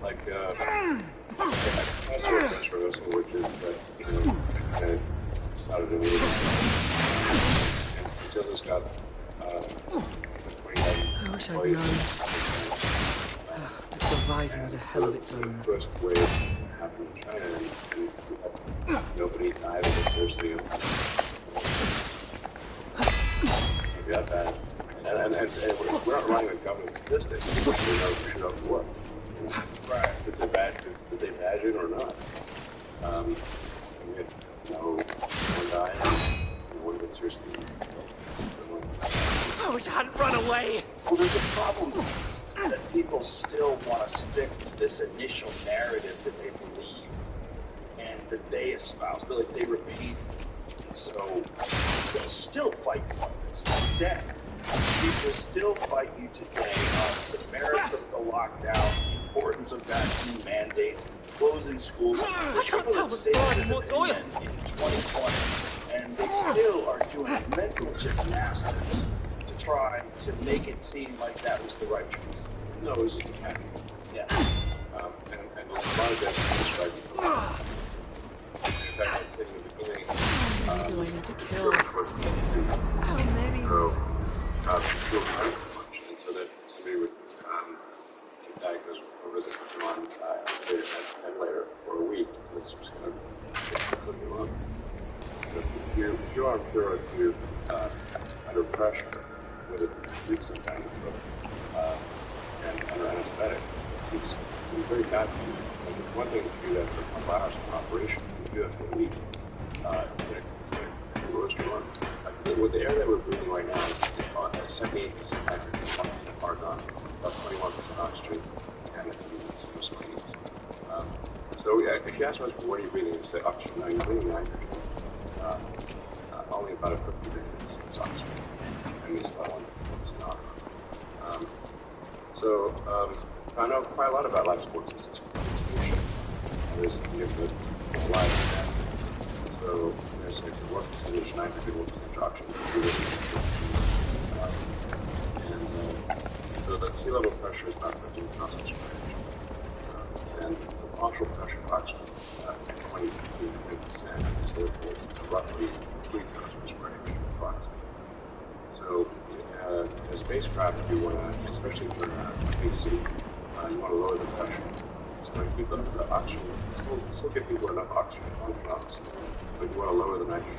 like, that's sort of controversial, which is that, you know, I started a meeting, and so just got 20,000 I wish I'd known. But surviving is a hell of its own. The first wave happened in China, and nobody died of it, seriously. We got that. And we're not relying on government statistics. We know for sure what. Right. Did they imagine or not? We had one died, and one got seriously ill. I wish I hadn't run away. Well, there's a problem that people still want to stick to this initial narrative that they believe and that they espouse. Like they repeat. And so they'll still fight you on this. Like that. People still fight you today on the merits of the lockdown, the importance of vaccine mandates, closing schools. I can't tell what's blood and what's oil. In 2020, and they still are doing mental gymnastics to try to make it seem like that was the right choice. No, it was just a panic. Yeah. And a lot of that is described. In fact, in the beginning, How many do I need to kill? How many? Feel kind of much, and so that somebody would get diagnosed over the on a ventilator for a week. This was going to put your lungs. So if you're on PRO2 under pressure with a constant kind of and under anesthetic, it's very bad for you. Like, it's one thing to do that for a couple hours of operation. You do that for a week. It's going to roast your lungs. With the air that we're breathing right now is 78% nitrogen, 1% argon, about 21% oxygen, and some sweet. So if you ask us, what are you breathing? It's the oxygen. Now you're breathing nitrogen. Only about a 50 minutes is oxygen, and it's about 1% argon. So I know quite a lot about life support systems. There's a lot of that. So there's like what percentage nitrogen, what percentage oxygen. And so the sea level pressure is about 15 pascals per inch. And the partial pressure of oxygen is 20 to 50%. So it's roughly 3 times. trap, you want to, especially for a spacesuit, you want to lower the pressure. So you keep the oxygen, still give people enough oxygen on drops, but you want to lower the nitrogen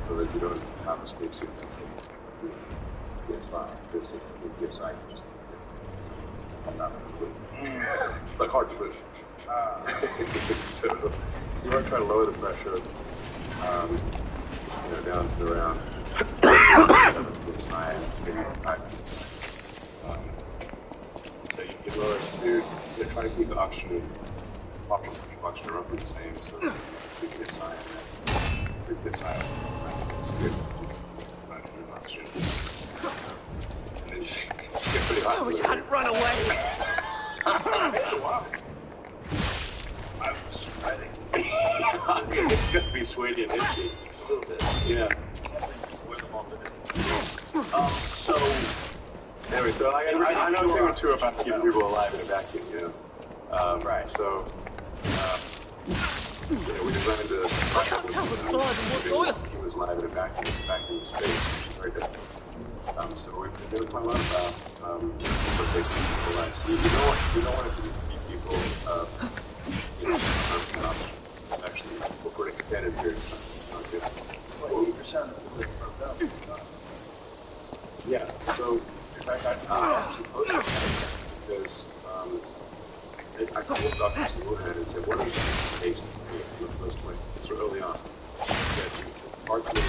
so that you don't have a spacesuit that's a PSI. This is PSI, just not but hard to move. So you want to try to lower the pressure, down to around 7 PSI and maybe 5 PSI. So you can lower it to, try to keep the oxygen roughly the same, so 2 PSI and then 3 PSI. That's good. Nitrogen oxygen. And then you get pretty hot. I wish I hadn't run away. I was sweating. It's going to be sweaty and itchy. A little bit. Yeah. So, anyway, so I know a thing or two about keeping people alive in a vacuum, right. So, we designed the he was alive in a vacuum space, which is very different. So we've been doing quite a lot about what makes people alive. So you don't want it to keep people, actually, for an extended period of time. 80% of the people that broke up. Yeah, so in fact, I actually posted that because I called Dr. Saluhan and said, what are you going to taste for the first way? So early on. He said, parts of it.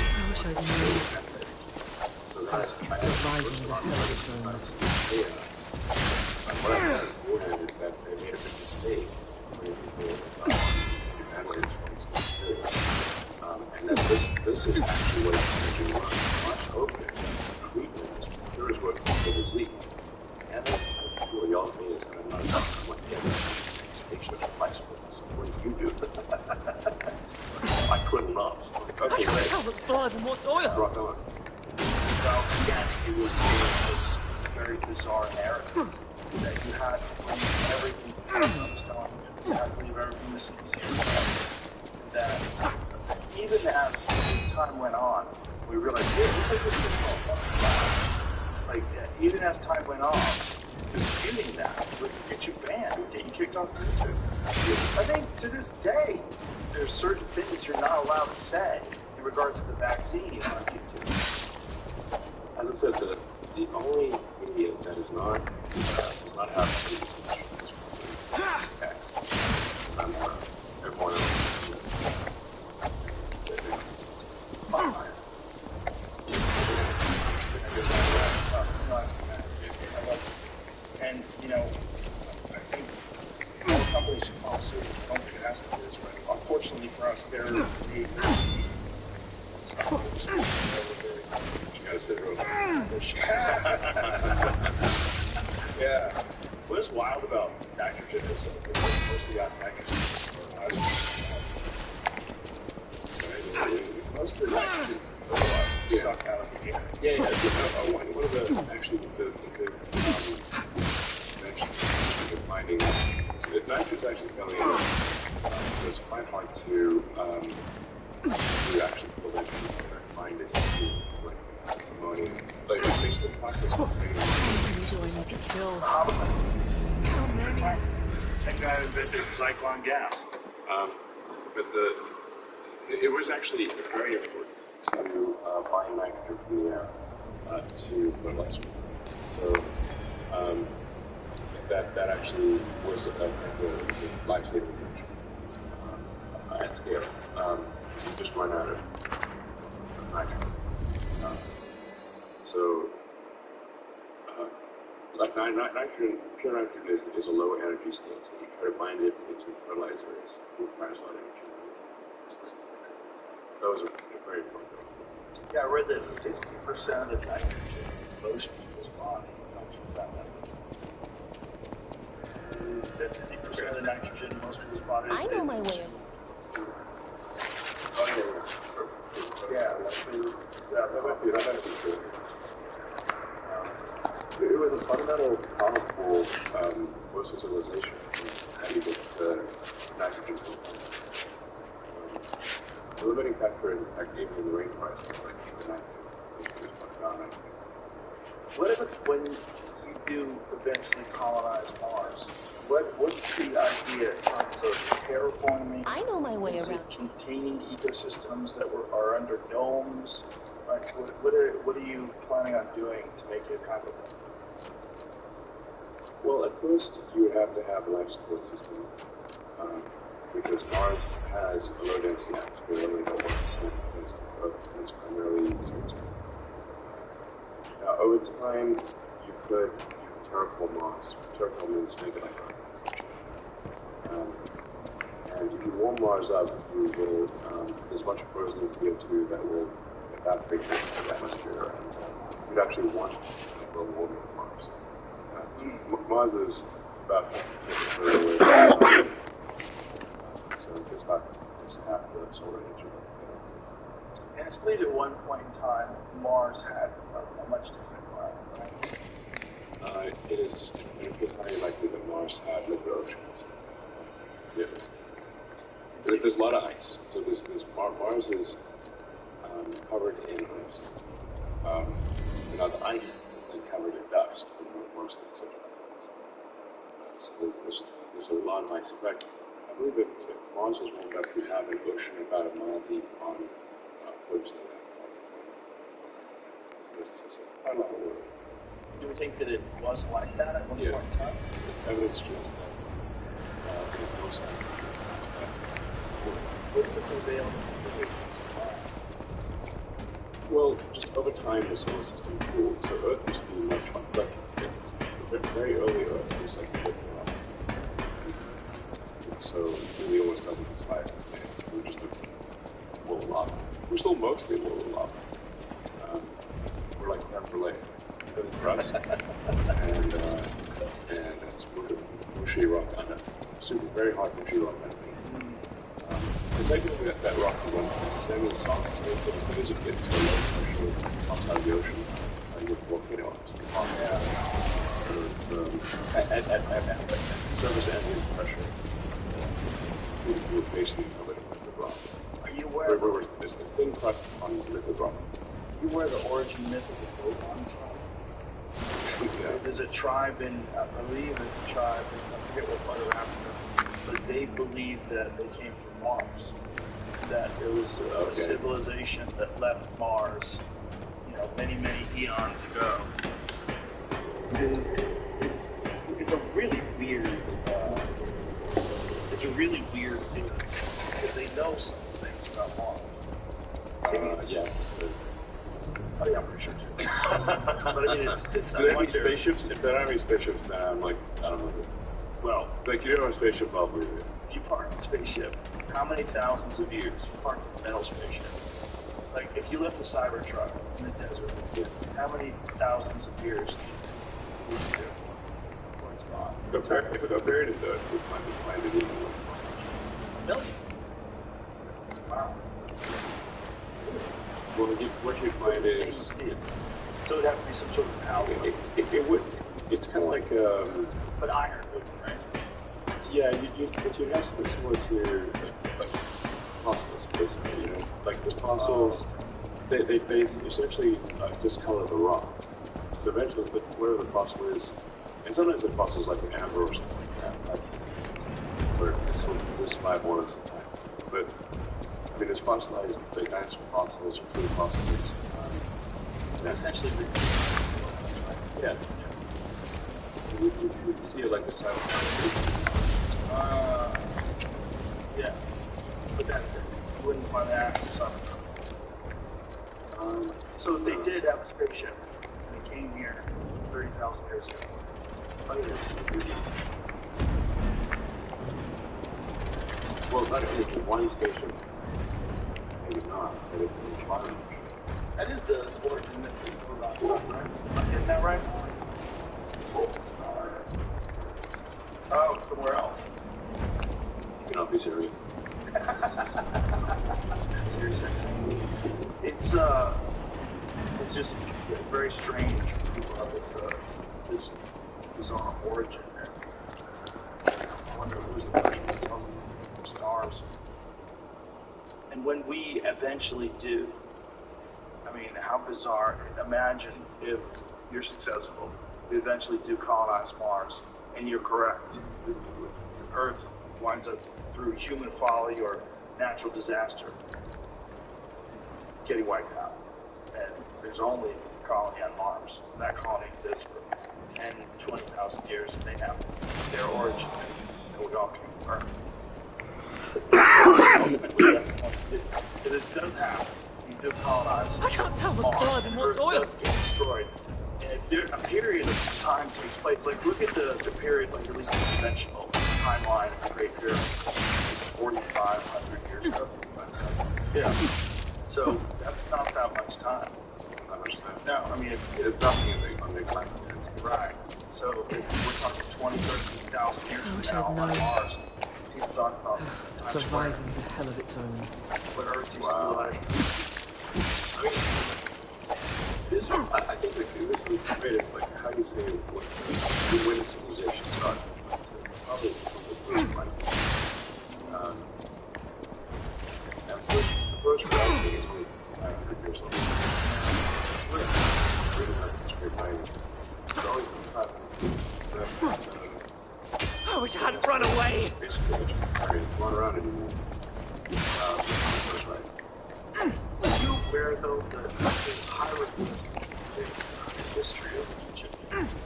So then I surviving the hell what I found beforehand is that they made a big mistake when people ventilators for extended periods. And that this is actually what is happening much open. Here is what's the disease. And then people yell at me and say, I'm not what the other spaceship life splits. What do you do? My twin loves. Okay, right. Hell, the blood and what's oil? Rock on. Well, again, it was this very bizarre narrative that you had to believe everything I was telling you. You had to believe everything the CDC was telling you. That even as time went on, we realized, hey, this is like, even as time went on, disputing that would get you banned, would get you kicked off YouTube. I think to this day, there's certain things you're not allowed to say in regards to the vaccine on YouTube. As I said, the only media that does not have everyone else. And, I think all companies should follow suit. I don't think it has to be this way. Unfortunately for us, they're the... You gotta sit real Yeah. What's wild about nitrogen is mostly got nitrogen. Most of the nitrogen suck out of the air. Yeah. One of the actually the finding nitrogen's actually coming in, so it's quite hard to actually pull that and find it like ammonia. Like it makes the process of How many? Same guy who invented Zyklon gas. But it was actually very important to find nitrogen from the air to fertilizer. So that actually was a life-saving feature at scale. You just run out of nitrogen. Like nitrogen, pure nitrogen is a low energy state. So you try to bind it into fertilizer, it requires a lot of energy. So that was a very important thing. Yeah, I read that 50% of the nitrogen in most people's body comes from that method. 50% of the nitrogen in most people's body. I know my way. It was a fundamental, powerful process of civilization. How do you get nitrogen from the limiting factor, in fact, even in the rainforest, it's like the nitrogen. It's about nitrogen. When you do eventually colonize Mars, what's the idea in terms of terraforming? I know my way around. Containing ecosystems that are under domes. Like, what are you planning on doing to make it happen? Well, at first you would have to have a life support system, because Mars has a low density atmosphere, only about 1% against Earth, and it's primarily CO2. Now, over time, you could terraform Mars. Terraform means make it like Earth. And if you warm Mars up, you will, there's a bunch of frozen CO2 that will evaporate into the atmosphere, and you'd actually want global warming of Mars. Mars is about 50% away from the sun, so it's about half the solar energy. And it's believed at one point in time Mars had a much different environment, right? It appears highly likely that Mars had liquid oceans. Yeah. There's a lot of ice. So Mars is covered in ice. Now the ice is then covered in dust, mostly, etc. So there's a lot of ice. In fact, I believe that Mars was warmed up to have an ocean about a mile deep on 40% of that. So it's quite a lot of work. Do you think that it was like that at one point in time? Evidence suggests that. What's the prevailing conditions of Mars? Well, just over time, the solar system cooled. So Earth used to be much hotter. But very early Earth was like a rock. So it really almost doesn't inspire anything. We're just a wall of lava. We're still mostly a wall of lava. We're like creme brulee. With crust and it's mushy rock on it. Super very hard mushy rock on it. And technically that rock is semi-soft, so as soon as it gets to a low pressure outside the ocean, you get volcano arms. Oh, yeah. So it's at surface ambient pressure, you're basically covered in liquid rock. Are you aware? There's a thin crust on liquid rock. You aware the origin myth of the Bogon tribe? Yeah. There's a tribe in, I believe it's a tribe in, I forget what part of Africa, but they believe that they came from Mars. That it was a civilization that left Mars, many, many eons ago. And it's a really weird, thing, because they know some things about Mars. Yeah. Oh yeah, I'm pretty sure too. But I mean, it's do they have any spaceships? If they don't have any spaceships, then I'm like, I don't know. Well, like you don't have a spaceship, I'll believe it. If you park a spaceship, how many thousands of years? You park a metal spaceship. Like if you left a Cybertruck in the desert, how many thousands of years do you do? If it got buried in dirt, we find it even more. Million. Wow. Well, what you'd find is... So it'd have to be some sort of alloy. It would. It's kind of like... But iron wouldn't, right? Yeah, but you'd have something similar to like fossils, basically. Like the fossils, they essentially discolor the rock. So eventually, whatever the fossil is, and sometimes the fossil is like an amber or something like that. Where it's sort of 5 words at a time. But I mean, it's fossilized, the dinosaur fossils, fluid fossils. Essentially, yeah. You see it like a silent yeah. But that's it. You wouldn't find that actual Cybertruck. So if they did have a spaceship, and they came here 30,000 years ago, well, not if it's one spaceship. Maybe not, but if it's large. That is the origin that people are right? Am I getting that right? Oh, somewhere else. You cannot be serious. Seriously. It's just very strange for people to have this bizarre origin there. I wonder who's the person who's telling the stars. And when we eventually do, I mean, how bizarre. Imagine if you're successful, you eventually do colonize Mars, and you're correct. Earth winds up through human folly or natural disaster getting wiped out. And there's only a colony on Mars. And that colony exists for 10, 20,000 years, and they have their origin, and we all came from Earth. Ultimately, that's the point. If this does happen, you do colonize. I can't tell what's blood and what's oil. Earth does get destroyed. And if there, a period of time takes place, like look at the period, like at least the conventional timeline of the Great Pyramid, it's 4,500 years ago. Yeah. So that's not that much time. Not much time. No, I mean, It's nothing on the planet. right. So if we're talking 20, 30,000 years from now on Mars, people talk about Surviving's a hell of its own. what Earth used to be like. I mean, I think this is the greatest, like, how do you say when civilization started? Probably from the first place. And the first reality is only 500 years old. It's really not history by it's always been 500 years. I wish I hadn't run away. Basically, it's not around anymore. That's right. Are you aware, though, that this hierarchy history of Egypt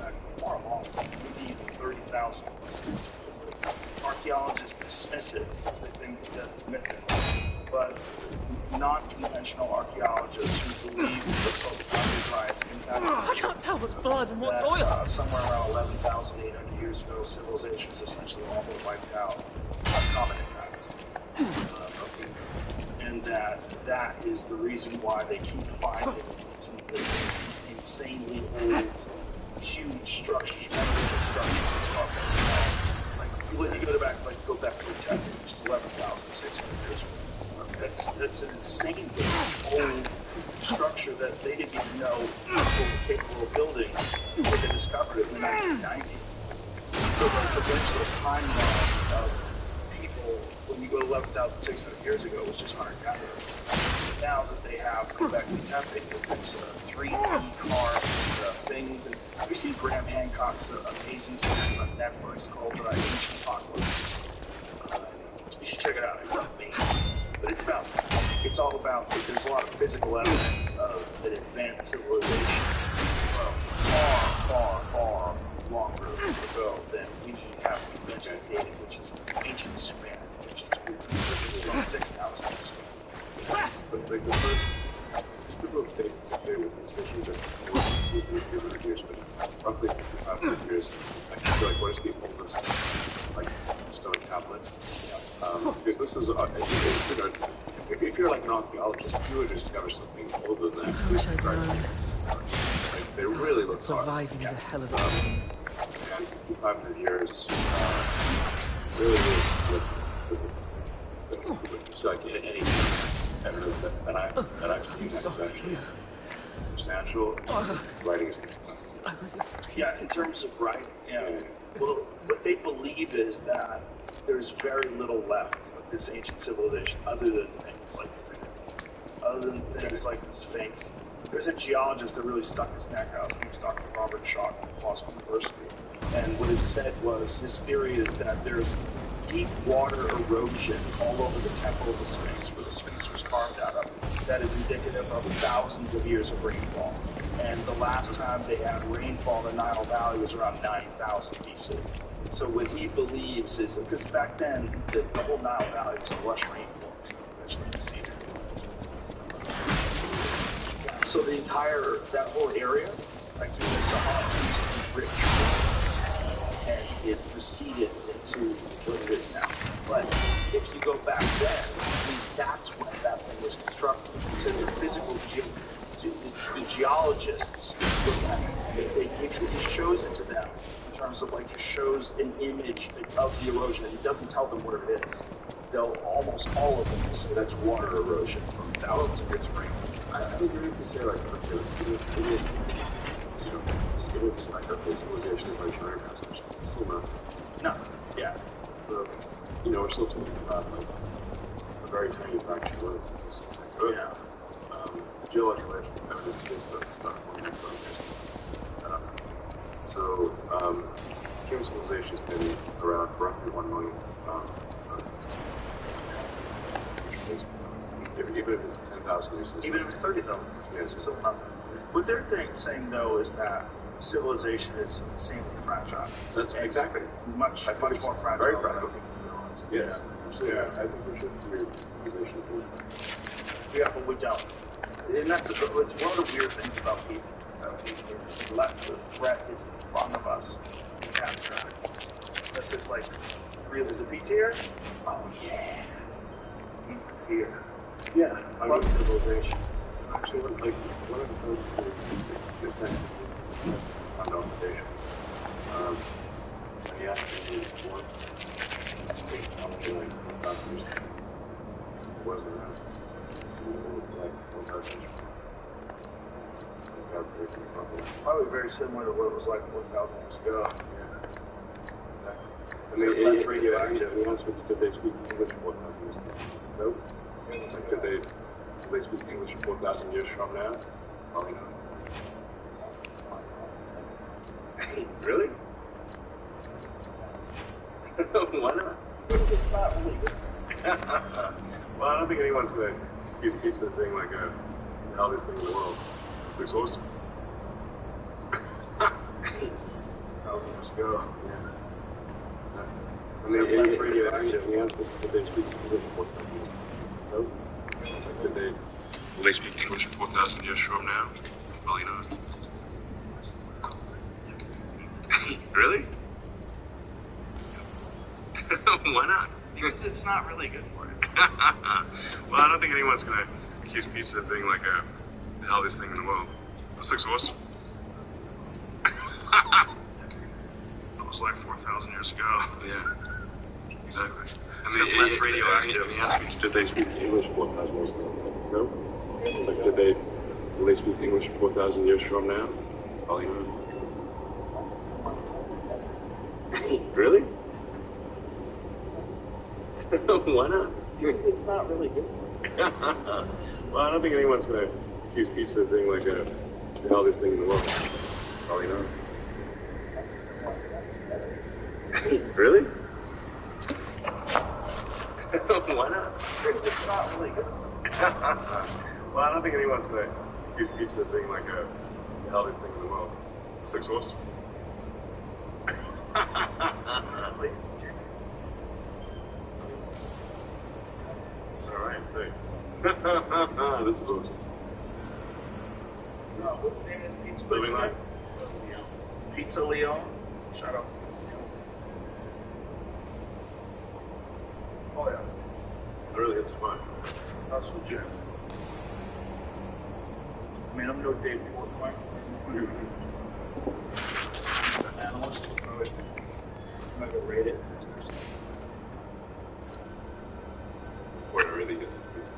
back far along, maybe even 30,000 years. Archaeologists dismiss it because they think that's myth. But non-conventional archaeologists who believe the Pope rise impacted I can't tell what's blood and what's oil. Somewhere around 11,800 years ago, civilization was essentially all but wiped out on common impacts. And that is the reason why they keep finding these insanely old, huge structures, like when you go back to the Tech, which is 11,600 years ago. That's an insane old structure that they didn't even know people were capable of building when they discovered it in the 1990s. So the eventual timeline of people, when you go to 11,600 years ago, was just hunter-gatherers. Now that they have Göbekli Tepe with this 3D carved things, and we see Graham Hancock's amazing series on Netflix called Ancient Apocalypse. You should check it out. It's amazing. But it's all about, there's a lot of physical evidence of an advanced civilization far longer ago than we have conventional dating, which is ancient Sumer, which is about 6,000 years ago. But like the first, people think with this issue that within 200 years, but roughly 500 years, I feel like what is the oldest like stone tablet? Because this is, if you're like an archaeologist, you would discover something older than that. I wish I'd known. Like, they really look Surviving is a hell of its own. And 500 years really is it's like any evidence that I've seen that is actually substantial. Writing is yeah, in terms of writing, yeah. Well, what they believe is that there's very little left of this ancient civilization other than things like the pyramids, other than things like the Sphinx. There's a geologist that really stuck his neck out. His name is Dr. Robert Schoch from Boston University. And what he said was, his theory is that there's deep water erosion all over the temple of the Sphinx, where the Sphinx was carved out of, that is indicative of thousands of years of rainfall. And the last time they had rainfall in the Nile Valley was around 9,000 BC. So what he believes is, because back then, the whole Nile Valley was a lush rainforest, eventually you see it. So the entire, that whole area, like the Sahara, used to be rich. And it receded into what it is now. But if you go back then, at least that's when that thing was constructed. So the physical, the geologists look at it, it shows it to them in terms of like, just shows an image of the erosion, and it doesn't tell them where it is. They'll, almost all of them will say that's water erosion from thousands of years of rain. I think you could say like, it looks like our civilization is like China, still not. No, yeah. We're still talking about like a very tiny fraction of what it's like. Yeah. Geological evidence is that it's about 1 million years. So, human civilization has been around for roughly 1 million. Even if it's 10,000 years. Even if it's 30,000 years, it's still nothing. What they're saying, though, is that civilization is insanely fragile. That's exactly. Much more fragile. Very fragile. Yes. So, yeah, I think we should create civilization. Yeah, but we don't. And that's it's one of the weird things about people. So unless the threat is in front of us, we can't try. Unless it's like, really, is a pizza here? Oh yeah, pizza's here. Yeah, I love civilization. Actually, like one of the things is essentially on observation. And he asked me what technology was around. Probably very similar to what it was like 4,000 years ago. Yeah. And they less radioactive. The answer is, did they speak English 4,000 years ago? Nope. Like, did they speak English 4,000 years from now? Probably not. Really? Why not? It's not really good. Well, I don't think anyone's going to give pizza the thing like the healthiest thing in the world. This looks awesome. 1,000 years ago. Yeah. And they less radioactive. The answer is, did they speak English 4,000 years ago? Nope. Like, will they speak English 4,000 years from now? Probably not. Really? Why not? Because it's not really good for it. Well, I don't think anyone's going to accuse pizza of being like the healthiest thing in the world. This looks awesome. It was like 4,000 years ago. Yeah, exactly. Except less radioactive. And he asked me, did they speak English 4,000 years ago? No. It's like, will they speak English 4,000 years from now? Probably not. Really? Why not? Because it's not really good for it. Well, I don't think anyone's going to accuse pizza of being like the healthiest thing in the world. Probably not. Really? Why not? Because it's not really good for it. Well, I don't think anyone's going to accuse pizza of being like the healthiest thing in the world. This looks awesome. Alright, so this is awesome. What's the name of this pizza place? Living life. Pizza Leon. Shout out. Oh yeah. Really, it's fun. That's legit. I mean, I'm no Dave Portnoy. An analyst. I'm not gonna rate it. Before it really gets into pizza.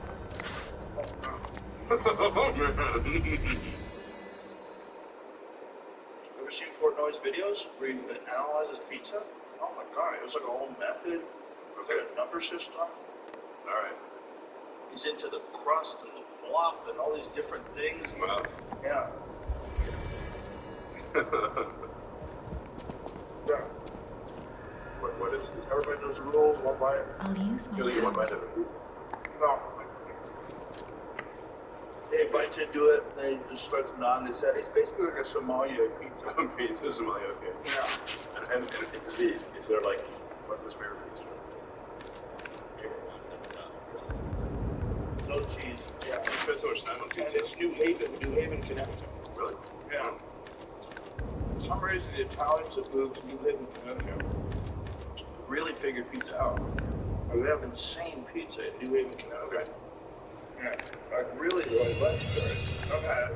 Ever seen Portnoy's videos where he analyzes pizza? Oh my god, it was like a whole method. A number system. Alright. He's into the crust and the block and all these different things. Wow. Yeah. Yeah. What is this? Everybody knows the rules, one bite. I'll use my Really, one hand. bite of a pizza? No. They invite you to do it, and then he just starts nodding his head. He's basically like a Somalia pizza. Pizza, Somalia, okay. Yeah. And is there like, what's his favorite pizza? No cheese. Yeah. You spend so much time on And pizza. it's New Haven, Connecticut. Really? Yeah. For some reason, the Italians that moved to New Haven, Connecticut really figured pizza out. Like, they have insane pizza in New Haven, Connecticut. Yeah. Like, really, really legendary. I've had it.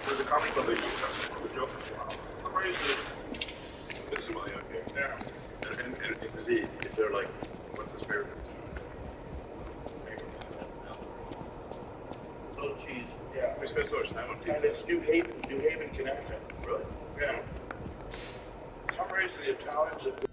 There's a comic book that the joke is wow. Crazy. It's Somalia, okay. Yeah. And is there like, what's his favorite pizza? No cheese. Yeah. We spend so much time on pizza. And it's New Haven, Connecticut. Really? Yeah. For some reason, the Italians that